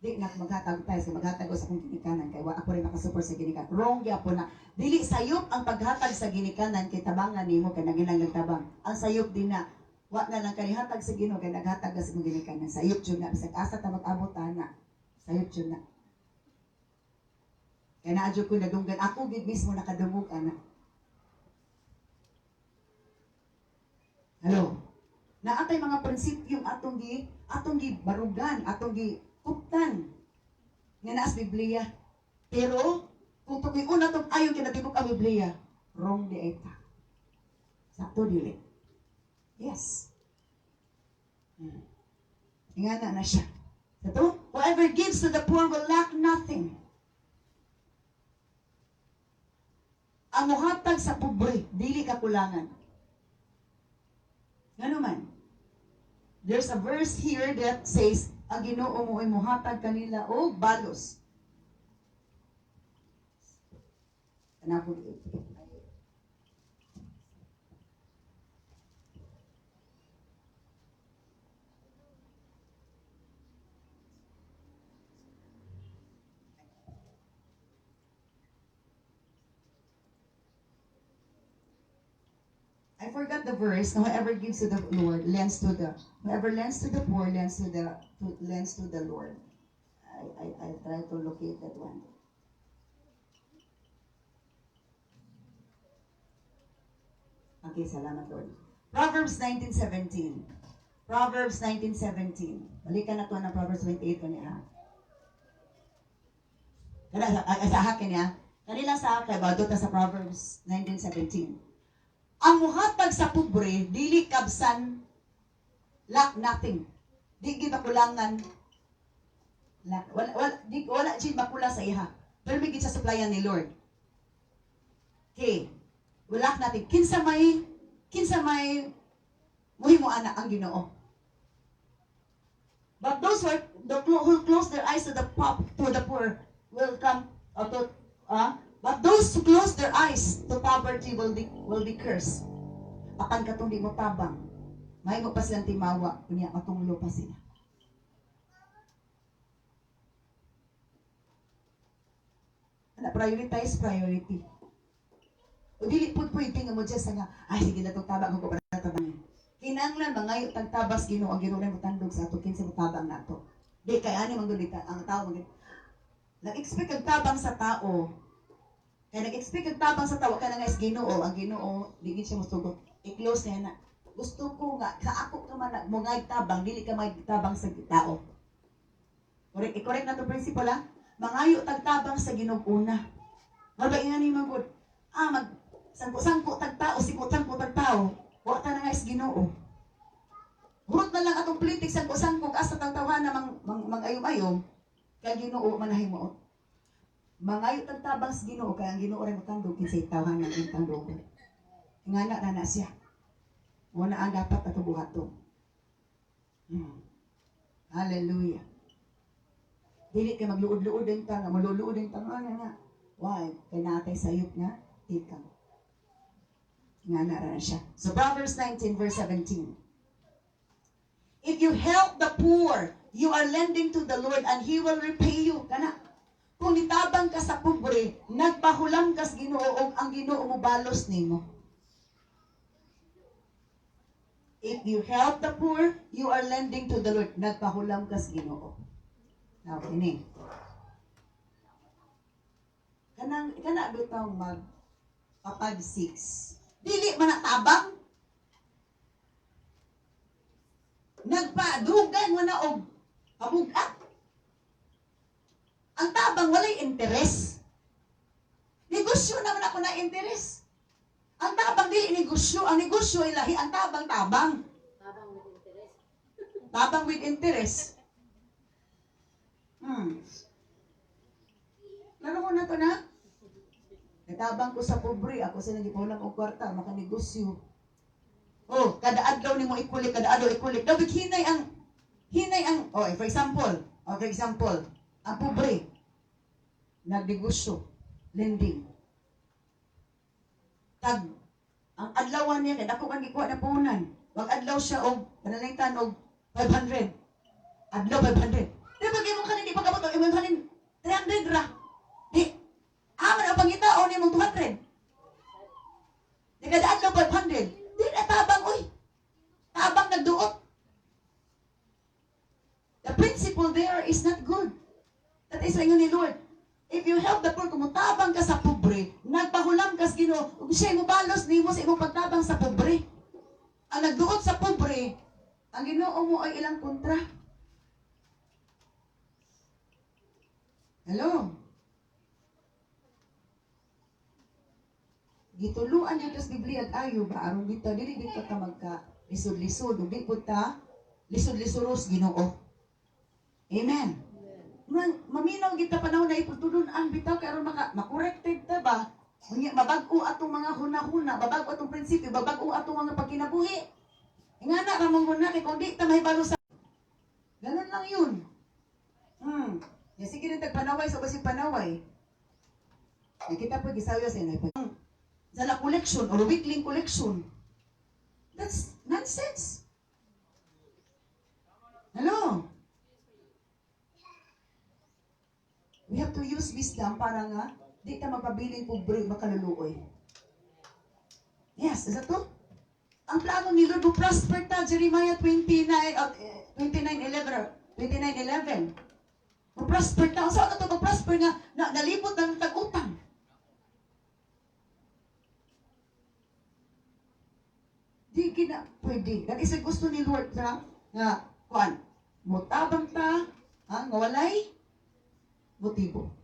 [SPEAKER 1] Di na maghatag tayo sa maghatag sa akong ginikanan kay wa ako rin nakasupport sa ginikanan. Wrong gyapon na. Dili sayop ang paghatag sa ginikanan kay tabangan nimo kay naginang nagtabang. Ang sayop din na wa na lang kanihatag sa Ginoo kay naghatag sa akong ginikanan. Sayop jud na bisag asa ta mag-abot ana. Sayop jud na. Kaya naadyo ko nadunggan. Ako gid mismo nakadungog, anak. Hello? Naatay mga prinsipyong atong gi barugan, atong gi kuptan. Nga naas Biblia. Pero, kung tukoy una itong ayaw kinatibok ang Biblia, wrong di eta. Sakto dili. Yes. Ingana na siya. Ito, whoever gives to the poor will lack nothing. Ang muhatag sa pobre, dili kakulangan. Ngano man? There's a verse here that says, ang Ginoo mo ay muhatag kanila o balos. Kanako I forgot the verse. Whoever gives to the Lord lends to the whoever lends to the poor lends to the Lord. I try to locate that one. Okay, salamat Lord. Proverbs 19:17. Proverbs 19:17. Balikan na to ng Proverbs 28 kaniya. Sa akin niya. Kanila sa akin, badot na sa Proverbs 19:17. Ang muhatag sa pobre, dili kabsan, lack nothing. Di gid makulangan. Wala gid makula sa iha. Pero may gid sa supplyan ni Lord. Okay. Wala natin. Kinsa may muhimo ana ang Ginoo. But those who close their eyes to the poor will come but those who close their eyes to poverty will be cursed. Apan katong di mo tabang, may mo pa silang timawa, kunya matunglo pa sila. Priority. O dili pud pwede nga mo just nga, ay sige na itong tabang ko para natabangin. Kinanglan mangayo tagtabas Ginoo ang Ginoo mo tandog sa ato kinsa mo tabang nato. Di kay ani manggulita ang tao nag-expect ang tabang sa tao. Kaya nag-expect ang tabang sa tao ka na nga is Ginoo, ang Ginoo di gid siya mosugot. I-close niya na. Gusto ko nga sa ako ka man mo nga tabang dili ka magtabang sa tao. Correct na to principle ha. Mangayo tagtabang sa Ginoo una. Mabay nga ni magud. Mag sangko tagtao, sangko tagtao. Wa ta na nga is Ginoo. Hurot na lang atong politik sangko asa tagtawahan na mang-ayom-ayom kay Ginoo manahimo. Mangayo tagtabang sa Ginoo kay ang Ginoo ray motandog kinsay tawhan ng intandog. Ingana na siya. Mo na ang dapat ato buhaton. Hallelujah. Dili kay magluod-luod din ta, maluluod din ta nga. Why? Kay natay sayop nga ikang. Ingana na siya. So Proverbs 19 verse 17. If you help the poor, you are lending to the Lord and He will repay you. Kana. Kung nitabang ka sa pobre, nagpahulam kas Ginoo og ang Ginoo mo balos nimo. If you help the poor, you are lending to the Lord. Nagpahulam kas Ginoo. Now, ini. Kana bitaw mag kapag 6. Dili man natabang. Nagpadugan mo na og pabugak. Ang tabang walay interes. Negosyo naman ako na interes. Ang tabang dili negosyo, ang negosyo ay lahi, ang tabang.
[SPEAKER 2] Tabang with interest.
[SPEAKER 1] Tabang with interest. Lalo ko na to na. Natabang ko sa pobre, ako sa nagipulang og kwarta, makanegosyo. Oh, kada adlaw nimo ikulik, kada adlaw ikulik. Daw hinay ang for example, ang pobre nagnegosyo, lending. Tag ang adlawan niya kay dako kan gikuha na puhunan. Wag adlaw siya og panalangtan og 500. Adlaw 500. Di ba mo kanin di pa kabot imong kanin 300 ra. Di aman ang pangitaon imong 200. Di kada adlaw 500. Di na tabang oy. Tabang nagduot. The principle there is not good. That is lang ni Lord. If you help the poor, kumutabang ka sa pobre, nagpahulam ka sa Ginoo, siya mo balos nimo sa imong pagtabang sa pobre. Ang nagduot sa pobre, ang Ginoo mo ay ilang kontra. Hello? Gituluan dito sa Biblia at ayo ba aron dito dili dito ta magka lisod-lisod, ug di pud ta lisod-lisoros Ginoo. Amen. Maminaw kita panahon na iputulon ang bitaw kay aron makorrekted ta ba? Unya mabag-o atong mga hunahuna, babag-o atong prinsipyo, babag-o atong mga pagkinabuhi. Ingana ra mong huna kay kun di ta mahibalo sa ganun lang yun. Ya sige rin tagpanaway sa basig panaway. Kita po gisayo sa inay sa collection or weekly collection. That's nonsense. Hello? We have to use wisdom para nga di ta magpabiling pobre makaluluoy. Yes, is that to? Ang plano ni Lord prosper ta, Jeremiah 29:11. Prosper ta. Saan na to prosper nga nalibot ng tag-utang? Di gina pwede. That is gusto ni Lord nga kuan. Mutabang ta, nga walay motibo.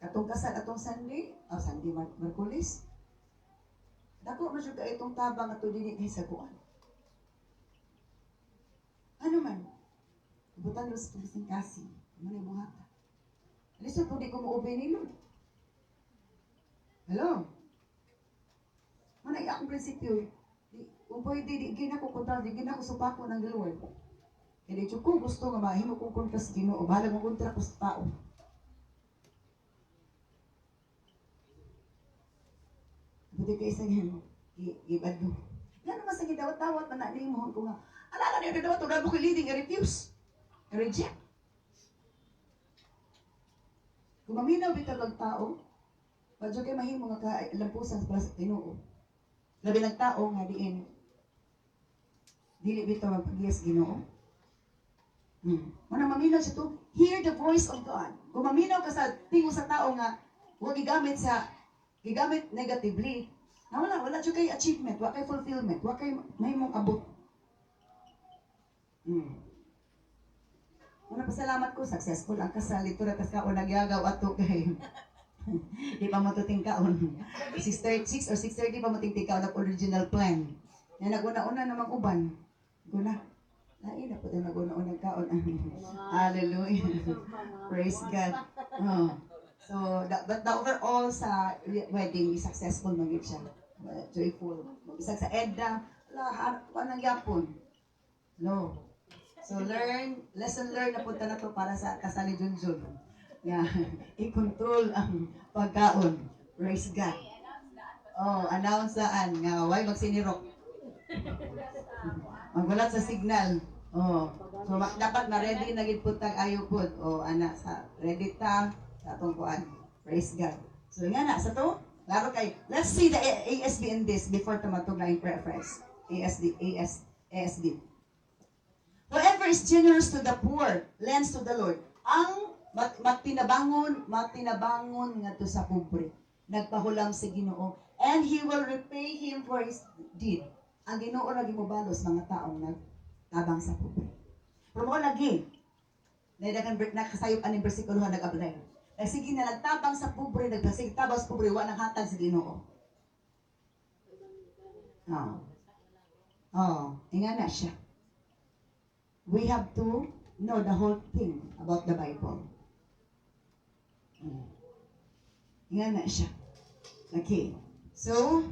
[SPEAKER 1] Katong kasal atong Sunday, Merkulis. Dako man jud itong tabang ato dinhi kay saguan. Ano man? Butan ros bising kasi, man buhata. Lisod po di ko mo obey ni Lord. Hello? Mana iya akong prinsipyo. Kung pwede, di ko kontra, di ko supako ng Lord. Hindi ko gusto nga mahimo kong kontra sa Ginoo, bahala mo kontra ko sa tao. Buti kayo sa ganyan, ibado. Yan naman sa gidawat-dawat, manalimuhan ko nga. Alala niyo, gidawat, huwag mo leading, i-refuse. I-reject. Kung maminaw bitag ang tao, badyo kayo mahimo nga kalampusan sa Ginoo. Labi ng tao nga diin, dili bitaw magpagiyas Ginoo. Manang maminaw siya to, hear the voice of God. Kung maminaw ka sa tingog sa tao nga, huwag gigamit negatively, na wala siya kay achievement, wala kay fulfillment, wala kay mahimong abot. Pasalamat ko, successful ang kasal, ito na tas kaon nagyagaw ato kay di pa matuting kaon. 6:30 or 6:30 pa matuting kaon ng original plan. Yan naguna-una namang uban. Guna. Lain na po tayo naguna-unang kaon. Hallelujah. Praise God. So, but the overall sa wedding is successful maging siya. Joyful. Mag-isag sa EDDA, lahat pa ng yapon. No. So, lesson learned na punta na to para sa kasal ni Junjun. Yeah. I-control ang pagkaon. Praise God. Oh, announce saan nga, why magsinirok. Magulat sa signal. Oh. So dapat ma-ready na gid pud tag ayo pud. Oh ana sa ready ta sa atong kuan. Praise God. So nga na sa to, laro kay let's see the ASB in this before ta matug na yung preference. ASB. Whoever is generous to the poor lends to the Lord. Ang matinabangon ngadto sa pobre. Nagpahulam sa Ginoo and he will repay him for his deed. Ang Ginoo ra gimubalos mga taong nagtabang sa pobre. Pero mo lagi nakasayop aning bersikulo nag-apply. Sige na nagtabang sa pobre, nagbasig tabang sa pobre, wa nang hatag sa Ginoo. Inga na siya. We have to know the whole thing about the Bible. Inga na siya. Okay. So,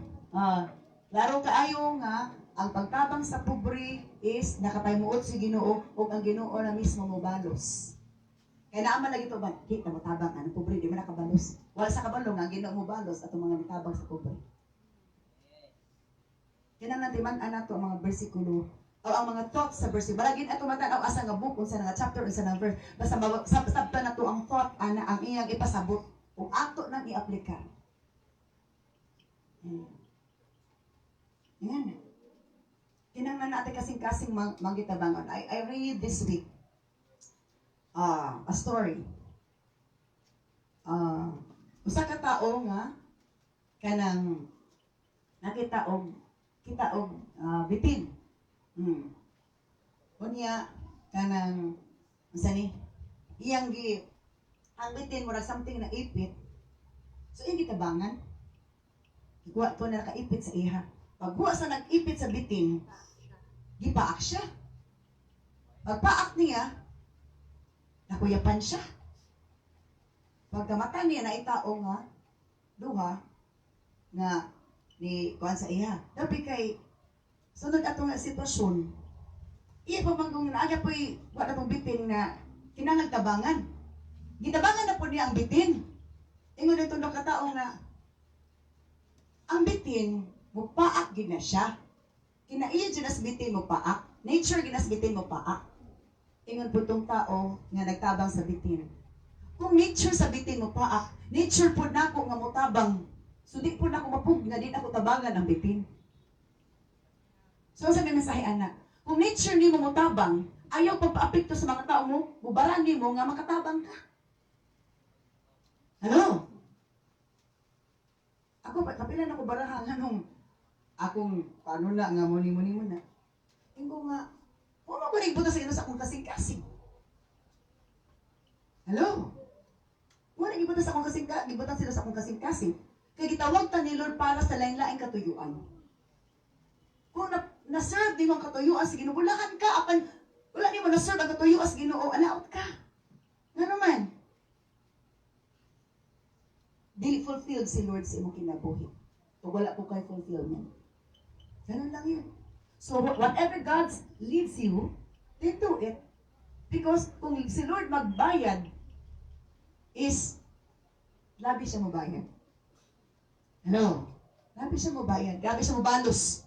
[SPEAKER 1] laro kaayo nga ang pagtabang sa pobre is nakapaymuot si Ginoo o ang Ginoo na mismo mo balos. Kaya naaman lagi ito ba? Kita mo tabang ang pobre, di man nakabalos. Wala sa kabalong ang Ginoo mo balos at mga nitabang sa pobre. Kaya natin man anak to ang mga bersikulo o ang mga thoughts sa bersikulo. Balagin ato matanaw asa nga book unsa nga chapter unsa nga verse. Basta sabta na to ang thought ana ang iyang ipasabot kung ato nang i-aplikar. Yan. Kinanglan natin kasing-kasing manggitabangon. I read this week a story. Usa ka tao nga kanang nakita og bitin. Unya kanang unsa ni? Iyang ang bitin murag something na ipit. So iyang gitabangan. Ikuha ko na nakaipit sa iha. Pagbuwa sa nag-ipit sa bitin, gipaak siya. Pagpaak niya, nakuyapan siya. Pagkamata niya na itao nga, duha, nga ni kuhan sa iha. Tapi kay, sunod ato nga sitwasyon, iya pa manggong naaga po'y wala itong bitin na kinangagtabangan. Gitabangan na po niya ang bitin. Ingon ito ng katao nga, ang bitin, mupaak gina siya. Kinaiya ginas bitin mo paak. Nature ginas bitin mo paak. Ingon po itong tao nga nagtabang sa bitin. Kung nature sa bitin mo paak, nature po na ako nga mutabang. So di po na ako mapug nga di na ako tabangan ang bitin. So sabi mensahe anak, kung nature ni mo mutabang, ayaw pagpa-apekto sa mga tao mo, mubaran ni mo nga makatabang ka. Ano? Ako, kapilan ako barahan nung akong, paano na, nga muni-muni mo na. Tingko nga, kung ako nagbuta sa sa akong kasing-kasing. Hello? Kung nagbuta sa akong kasing-kasing, gibutan sila sa akong kasing-kasing. Kaya gitawag ta ni Lord para sa lain-laing katuyuan. Kung na-serve di mo ang katuyuan sa Ginoo, bulahan ka, apan, wala di mo na-serve ang katuyuan sa Ginoo, anaot ka. Nga naman. Dili fulfilled si Lord sa imong kinabuhi. Kung wala po kay fulfillment. Ganun lang yun. So, whatever God leads you, then do it. Because kung si Lord magbayad, is, labi siya mabayad. Ano? Labi siya mabayad. Labi siya mabalos.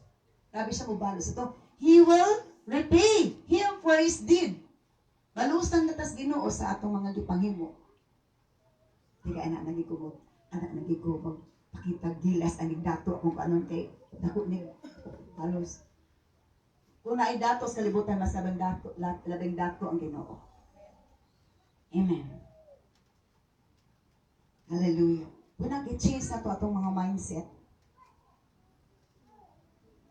[SPEAKER 1] Labi siya mabalos. Ito, He will repay him for his deed. Balusan na tas Ginoo sa atong mga gipanghimo. Tiga anak nagigumot. Anak nagigumot. Pakita gilas aning dato kung kanon kay dako ni halos. Kung naay datos kalibutan mas labing dato ang Ginoo. Amen. Hallelujah. Kung i-change na to atong mga mindset.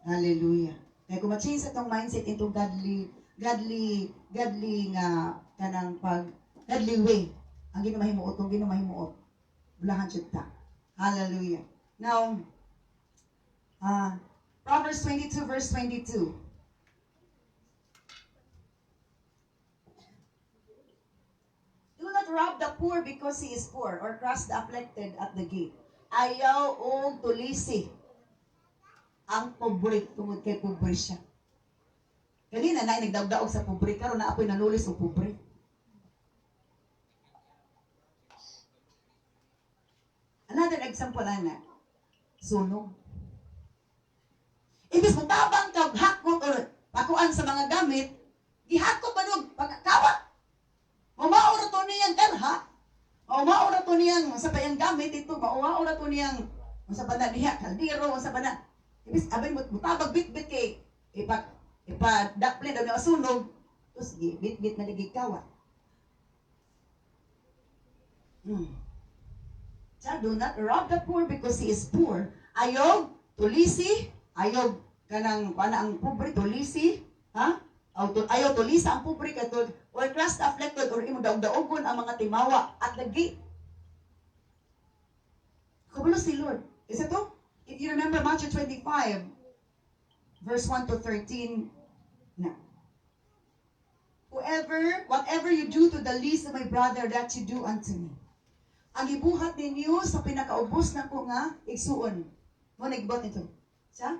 [SPEAKER 1] Hallelujah. Kaya kung ma-change atong mindset into godly nga kanang godly way. Ang ginamahimuot, ang ginamahimuot. Bulahan siya ta. Hallelujah. Now, Proverbs 22 verse 22. Do not rob the poor because he is poor or crush the afflicted at the gate. Ayaw o tulisi ang pobre tungod kay pobre siya. Kanina na nagdaog-daog sa pobre, karon na apoy nanulis o pobre. Another example na sunog. Ibis mo tabang kag hakot or pakuan sa mga gamit, gihakot man og pagkawa. Maura to niyang karha. Maura to niyang sa payang gamit ito, maura to niyang sa bana diha kaldero sa bana. Ibis abay mo tabag bit-bit kay ipa daple daw na sunog. Tapos bit-bit na nagikawa. So, do not rob the poor because he is poor. Ayog, tulisi, ayog kanang pana ang pobre tulisi, ha? Ayaw tulisa ang pobre katod or trust afflicted or imo daog-daogon ang mga timawa at the gate. Kabulo si Lord. Is it to? If you remember Matthew 25, verse 1 to 13, na. Whatever you do to the least of my brother, that you do unto me. Ang ibuhat ninyo sa pinakaubos na ko nga igsuon. Mo nagbot ito. Sa?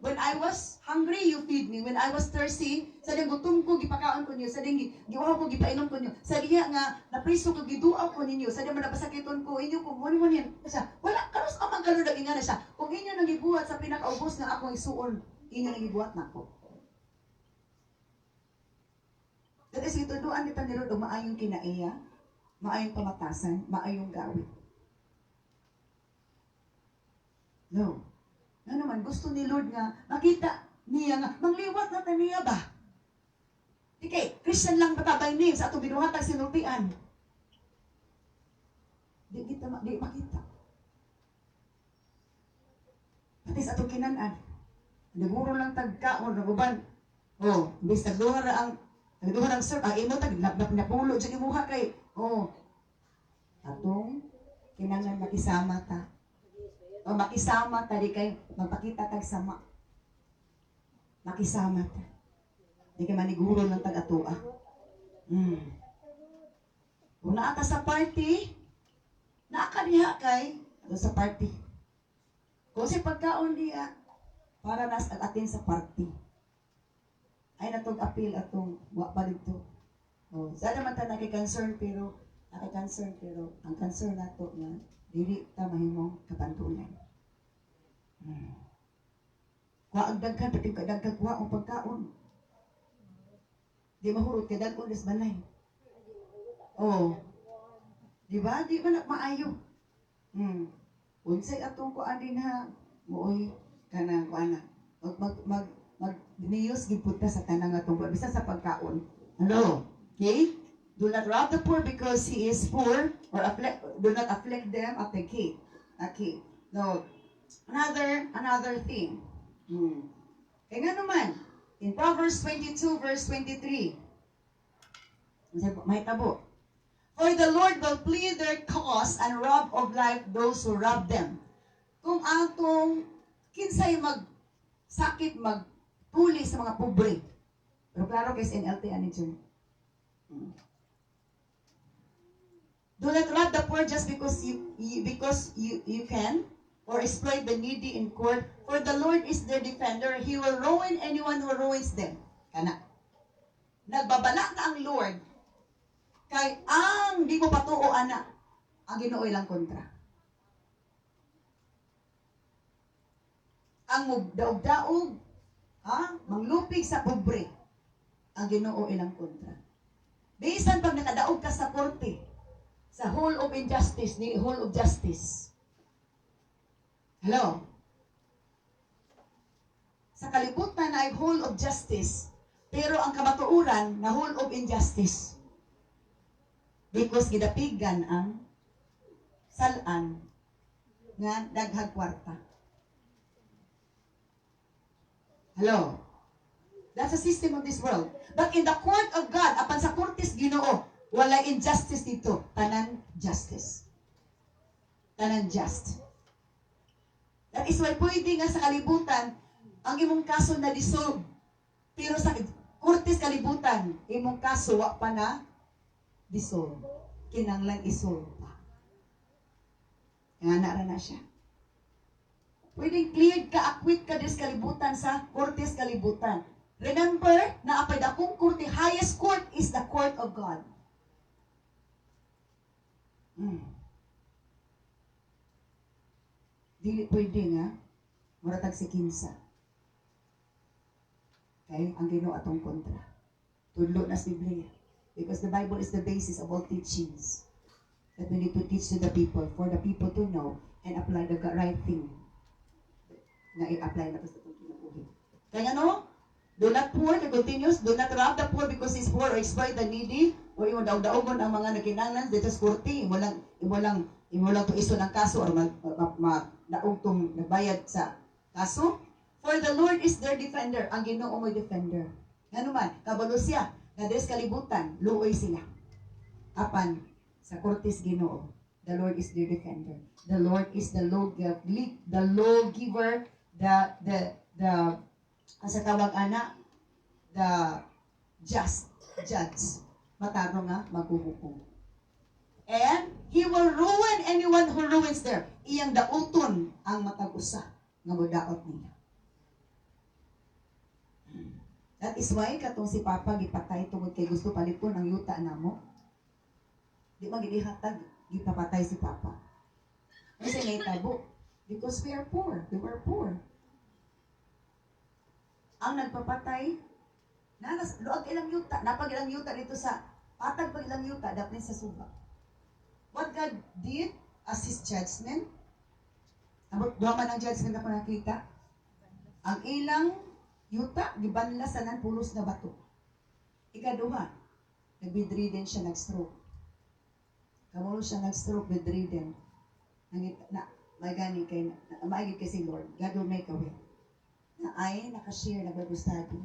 [SPEAKER 1] When I was hungry, you feed me. When I was thirsty, sa ding gutom ko, gipakaon ko niyo. Sa ding giuhaw ko, gipainom ko niyo. Sa diya nga, napriso ko, giduaw ko ninyo. Sa diya manapasakiton ko, inyo ko, mo yan. Sa, wala, karos ka man kaludag nga na siya. Kung inyo nang ibuhat sa pinakaubos nga akong isuon, inyo nang ibuhat na ko. That is, ituduan kita nilod o maayong kinaiya, maayong pamatasan, maayong gawin. No. Na naman, gusto ni Lord nga, makita niya nga, mangliwat na ta niya ba? Okay, Christian lang batabay niya sa atong binuhatag sinultian. Di makita. Pati sa atong kinanan. Naguro lang tagkaon, naguban. Oh, bis nagduha ang serve, imo tag napulo dyan imuha kay, atong kinanan makisama ta. O makisama ta, di kay magpakita tag sama. Makisama ta. Di kay maniguro ng tag-atua. Kung naata sa party, naakadiha kay, ato sa party. Kung si pagkaon diya, para nas atin sa party. Ay natog apil atong pa dito. Sana naman ta naki-concern pero ang concern nato nga dili ta mahimong kapantulan. Wa ang daghan pati kadaghan wa ang pagkaon. Di mahurot kay daghan des balay. Di ba? Di man maayo. Unsay atong kuan din ha, mooy kana kuana. Mag niyos giputa sa tanang atong bisa sa pagkaon. Hello. Okay? Do not rob the poor because he is poor, or do not afflict them at the gate. Okay. No. Another thing. Kaya nga naman, in Proverbs 22 verse 23, may tabo. For the Lord will plead their cause and rob of life those who rob them. Kung atong kinsay magsakit magpuli sa mga pobre. Pero klaro kay NLT ani dyan. Do not rob the poor just because you can, or exploit the needy in court. For the Lord is their defender. He will ruin anyone who ruins them. Kana. Nagbabala ka ang Lord. Kay ang di mo patuo ana, ang Ginoo ilang kontra. Ang daog-daog, manglupig sa pobre, ang Ginoo ilang kontra. Bisan pag nakadaog ka sa korte, sa whole of injustice, ni whole of justice. Hello? Sa kalibutan ay whole of justice, pero ang kamatuuran na whole of injustice. Because gidapigan ang salan nga daghag kwarta. Hello? That's the system of this world. But in the court of God, apan sa kortes Ginoo, wala injustice dito. Tanan justice. Tanan just. That is why pwede nga sa kalibutan, ang imong kaso na dissolve. Pero sa kortes kalibutan, imong kaso wa pa na dissolve. Kinanglan isolve pa. Nga na siya. Pwedeng cleared ka, acquit ka des kalibutan sa kortes kalibutan. Remember na apay dakong korte, highest court is the court of God. Dili pwede nga Muratag si Kinsa. Okay? Ang Ginoo atong kontra. Tudlo na sa Biblia. Because the Bible is the basis of all teachings that we need to teach to the people, for the people to know and apply the right thing na i-apply na sa itong kinabuhi. Kaya no? Do not poor, the continuous, do not rob the poor because he's poor or exploit the needy, or imo daog-daogon ang mga nakinanglan, dito sa kurti, imo lang to iso ng kaso or daog tong nagbayad sa kaso. For the Lord is their defender, ang Ginoo mo'y defender. Nga naman, kabalo siya, na des kalibutan, luoy sila. Apan, sa kortes Ginoo, the Lord is their defender. The Lord is the lawgiver, sa tawag ana, the just judge. Matarong nga, maghuhukom. And He will ruin anyone who ruins there. Iyang dauton ang matag-usa nga modaot nila. That is why katong si Papa gipatay tungod kay gusto palipon ang yuta namo. Di man gid hatag gipapatay si Papa. Kasi may tabo. Because we are poor. We were poor. Ang nagpapatay, luag ilang yuta, napag ilang yuta dito sa, patag pag ilang yuta, dapat sa suba. What God did as His judgment, duha man ang judgment ako nakita, ang ilang yuta, gibanla sa pulos na bato. Ikaduha, nag-bedridden siya, nag-stroke. Kamulo siya nag-stroke, bedridden. May gani kay, maigid kasi Lord, God will make a way. Na ay nakashare, nagbabustado.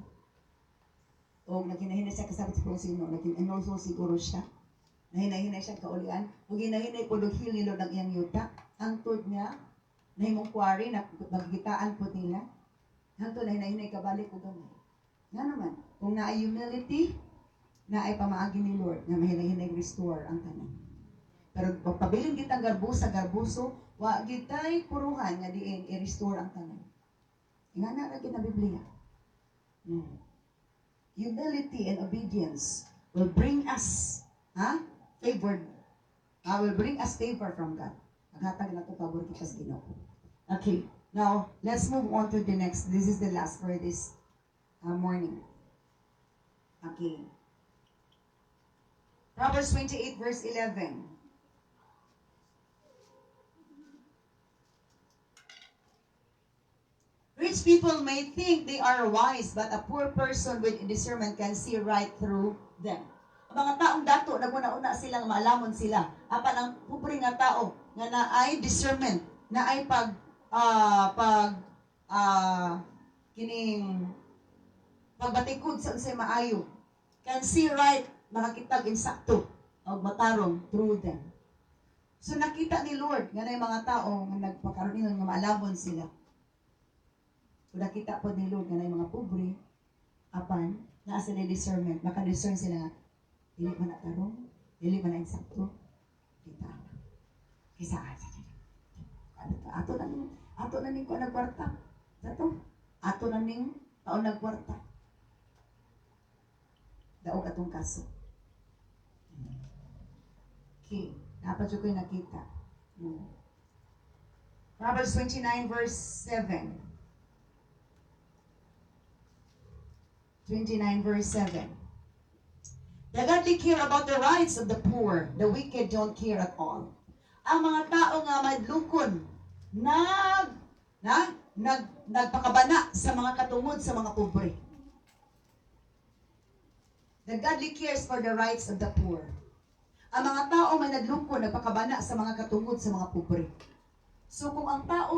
[SPEAKER 1] O naghinahinay siya kasabot sa prosino, nag-enroll siguro siya. Nahinay-hinay siya kaulian. O ginahinay po dughil ni Lord ang iyang yuta. Hangtod niya, nahimong kwari, magigitaan po nila. Hangtod nahinay-hinay kabalik o gamay. Nga naman, kung naay humility, naay pamaagi ni Lord, na mahinay-hinay restore ang tanan. Pero pagpabiling kitang garbuso, wa gitay puruhan nga diin i-restore ang tanan. Nga na rin na Biblia. Humility and obedience will bring us favor. Will bring us favor from God. Maghatag na ito pabor kita sa Ginoo. Okay. Now, let's move on to the next. This is the last for this morning. Okay. Proverbs 28 verse 11. Rich people may think they are wise, but a poor person with discernment can see right through them. Ang mga taong dato, naguna-una silang maalamon sila. Apan ang pobre nga tao, nga naay discernment, naay pagbatikod sa unsay maayo, can see right, makakitag insakto, o matarong through them. So nakita ni Lord, nga na mga tao, nga nagpakaroon nga maalamon sila. Kung nakita po ni Lord nga na mga pobre, apan, naa sila discernment, makadiscern sila nga, dili man na tarong, dili man na insakto, kita. Kisa, ato na ning ko nagkwarta. Ato na ning taon nagkwarta. Daog atong kaso. Okay, dapat yung ko'y nakita. Proverbs 29 verse 7. 29 verse 7. The godly care about the rights of the poor. The wicked don't care at all. Ang mga tao nga madlukon, nagpakabana sa mga katungod sa mga pobre. The godly cares for the rights of the poor. Ang mga tao may nadlukon, nagpakabana sa mga katungod sa mga pobre. So kung ang tao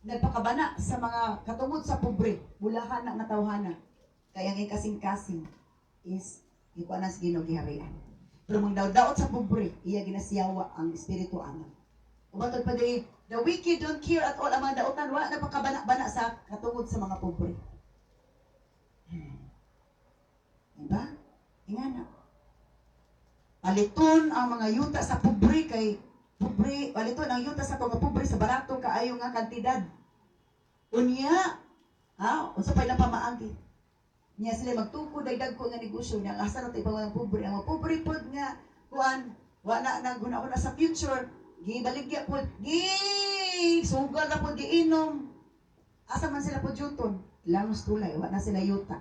[SPEAKER 1] nagpakabana sa mga katungod sa pobre, bulahan na matawhana, kaya ang kasing-kasing is ikuha na sa Ginoo giharian. Pero magdaw-daot sa pobre, iya ginasiyawa ang espiritu ana. Umatod pa di, the wicked don't care at all. Ang mga daotan, wala na pagkabana-bana sa katungod sa mga pobre. Diba? Ingana. Paliton ang mga yuta sa pobre kay pobre, paliton ang yuta sa mga pobre sa barato kaayo nga kantidad. Unya, unsa pa ilang pamaagi. Niya sila magtukod dagdag ko nga negosyo niya asa na tayo mga pobre. Ang mga pobre pod nga kuan wala na guna-una sa future gibaligya pod sugal na pod giinom Asa man sila po juton? Langos tulay, wala na sila yuta.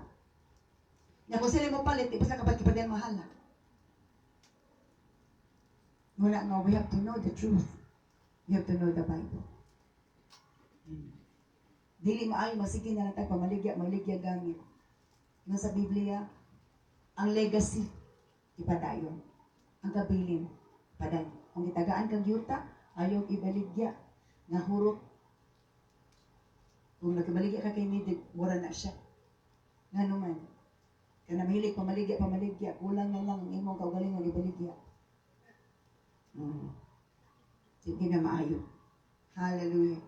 [SPEAKER 1] Nga kung sila mo palit, di pa sila kapag-kipadian mahala. Muna nga, we have to know the truth. We have to know the Bible. Dili maayo, masige na lang tayo, pamaligya gamit. Nga sa Biblia, ang legacy, ipadayon. Ang kabilin, padayon. Kung itagaan kang yuta, ayaw ibaligya. Nga hurot. Kung nagkabaligya ka kay Nidig, mura na siya. Nga naman, kaya mahilig pamaligya, kulang na lang ang imong kaugalingon ibaligya. Sige na maayo. Hallelujah.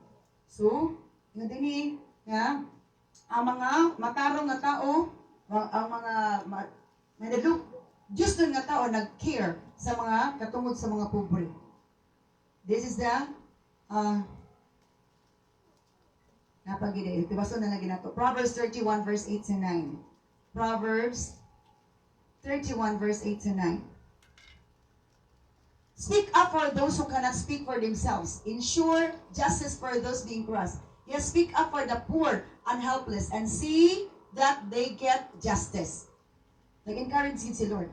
[SPEAKER 1] So, yung din ang mga matarong na tao, ang mga manaluk, Diyos doon nga tao nag-care sa mga katungod sa mga pobre. This is the napagide. Tibaso na lagi nato. Proverbs 31 verse 8 to 9. Proverbs 31 verse 8 to 9. Speak up for those who cannot speak for themselves. Ensure justice for those being crushed. Yes, speak up for the poor and helpless and see that they get justice. Nag-encourage si Lord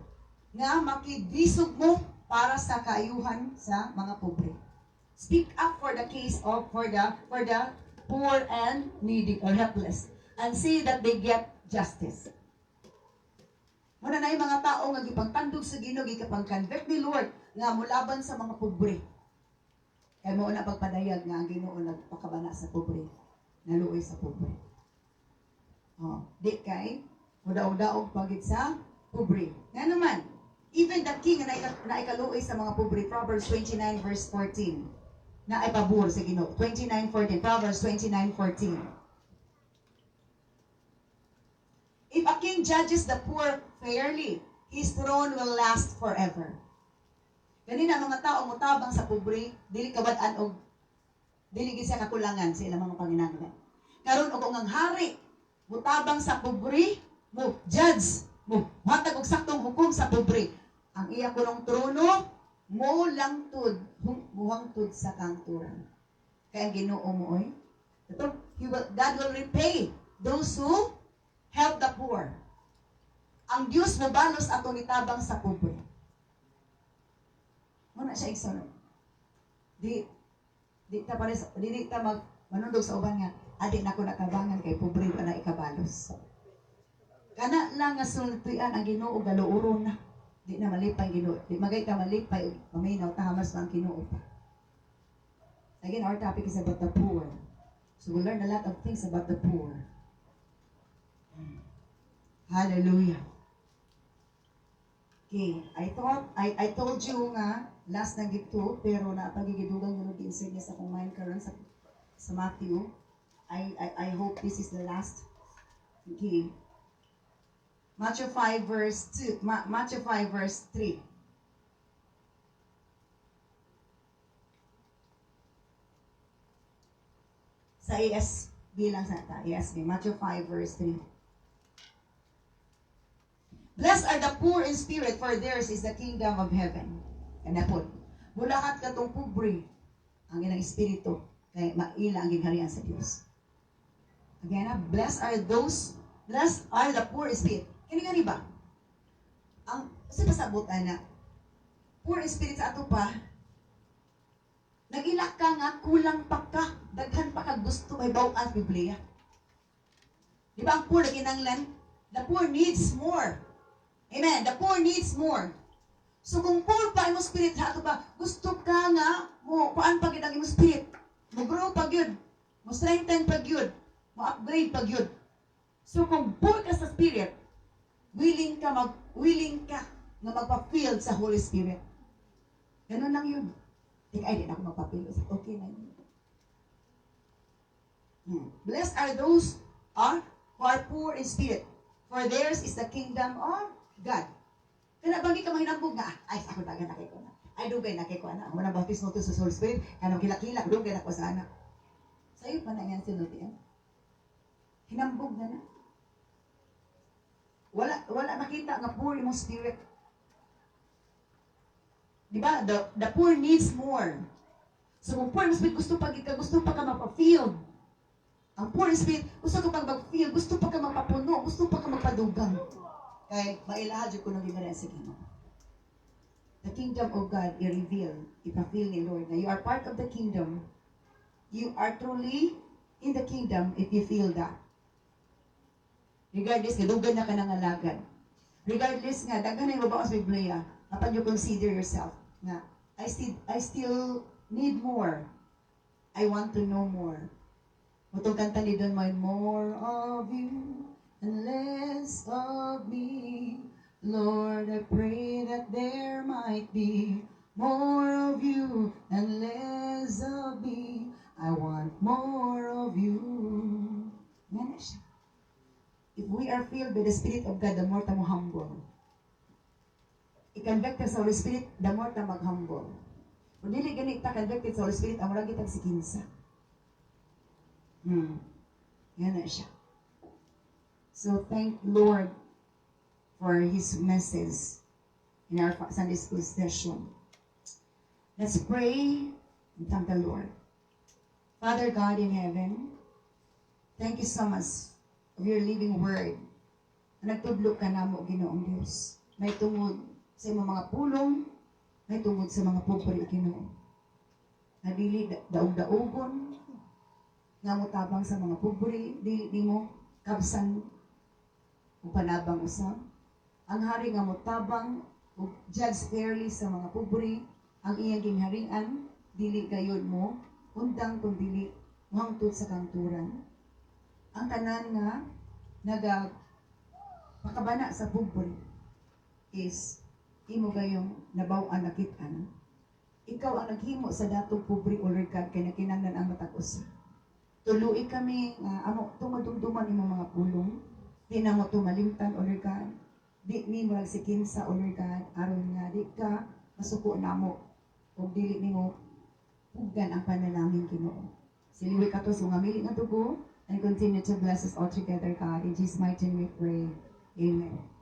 [SPEAKER 1] na makidisog mo para sa kaayuhan sa mga pobre. Speak up for the case of for the poor and needy or helpless and see that they get justice. Muna na yung mga tao nga gipagtandog sa Ginoo gikapag-convert ni Lord nga mulaban sa mga pobre. Kaya mo na pagpadayag nga ang Ginoo nagpakabana sa pobre, naluoy sa pobre. Di kay udaw-udaog pagit sa pobre. Nga naman, even the king na ikaluoy sa mga pobre, Proverbs 29 verse 14. Na ay pabor sa Ginoo. 29:14, Proverbs 29:14. If a king judges the poor fairly, his throne will last forever. Ganina ang mga tao mutabang sa pobre, dili kabad-an og dili gid siya kakulangan sa ilang mga panginahanglan. Karon og ang hari mutabang sa pobre, mo judge, mo matag og saktong hukom sa pobre. Ang iya kulong trono mo langtud, muhangtud sa kangturan. Kaya Ginoo mo oy, God will repay those who help the poor. Ang Dios mo balos ato nitabang sa pobre. Muna siya igsoon. Di ta manundog sa uban nga, adi na ko natabangan kay pobre ba na ikabalos. Kana lang nga sultian ang Ginoo galuoron na. Di na malipay Ginoo. Di magay ta malipay paminaw ta hamas ang Ginoo pa. Again, our topic is about the poor. So we'll learn a lot of things about the poor. Hallelujah. Okay, I told you nga last na gito pero napagigidugan mo din sa niya sa kung mind karon sa Matthew. I hope this is the last. Okay. Matthew 5 verse 2, Matthew 5 verse 3. Sa ESV lang sa ta, ESV, Matthew 5 verse 3. Blessed are the poor in spirit, for theirs is the kingdom of heaven. Kaya po, mulakat ka itong pobre, ang inang espiritu, kaya maila ang gingharian sa Diyos. Again, blessed are the poor in spirit. Kani gani ba? Ang sa pasabot na poor in spirit sa ato pa, nag-ilak ka nga, kulang pa ka, daghan pa ka gusto may bawaan Biblia. Di ba ang poor na kinanglan? The poor needs more. Amen. The poor needs more. So kung poor pa imong spirit ha ato ba, gusto ka nga mo kuan pa gid ang imong spirit. Mo grow pa gyud. Mo strengthen pa gyud. Mo upgrade pa gyud. So kung poor ka sa spirit, willing ka nga magpa-filled sa Holy Spirit. Ganun lang yun. Ay, di na ako magpa-filled. Okay na yun. Blessed are those who are poor in spirit, for theirs is the kingdom of God. Kaya bagi ka mahinambog nga, ay, ako dagan na kay ko na. Ay, dugay na kay ko na. Muna baptismo to sa Holy Spirit, kanang kilak-kilak, dugay na ko sa anak. Sa'yo pa na yan sinutian. Hinambog na na. Wala makita nga poor imong spirit. Diba? The poor needs more. So kung poor imong spirit, gusto pa ka mapa-filled Ang poor in spirit, gusto ka pag mag-feel, gusto pa ka magpapuno, gusto pa ka magpadugang. Kay mailahad yung kunong gimana sa Ginoo. The kingdom of God i-reveal, ipafeel ni Lord na you are part of the kingdom. You are truly in the kingdom if you feel that. Regardless, galugan na ka ng alagad. Regardless nga, dagan na yung babawas Biblia, kapag you consider yourself, nga, I still need more. I want to know more. Mutong kanta ni Don Moy, more of you and less of me. Lord, I pray that there might be more of you and less of me. I want more of you. Yan na siya. If we are filled by the Spirit of God, the more ta mo humble. I-convect sa Holy Spirit, the more ta mag-humble. Kung dili ganit ta convicted sa Holy Spirit, ang maragi tag si kinsa. Yan na siya. So thank Lord for His message in our Sunday school session. Let's pray and thank the Lord. Father God in heaven, thank you so much of your living word. Nagtudlo ka na mo, Ginoong Diyos. May tungod sa mga pulong, may tungod sa mga pupuri, Ginoo. Nadili daog-daogon, nga mo tabang sa mga pupuri, di mo kabsan o panabang usab. Ang hari nga mo tabang o judge fairly sa mga pupuri, ang iyang ginharian, dili gayon mo, undang kung dili mahangtod sa kanturan. Ang tanan nga pakabana sa pupuri is imo gayong nabaw-an nakitaan. Ikaw ang naghimo sa datong pupuri o regard kay nakinanglan ang matag usa. Tuluy kami amo tumadumduman imo mga pulong. Di na mo tumalimtan o regard. Di mi murag si kinsa o regard aron nga di ka masuko namo o dili nimo pugan ang panalangin Ginoo. Siliwi ka to sa mga miling nga dugo and continue to bless us all together, God. In Jesus' mighty name we pray. Amen.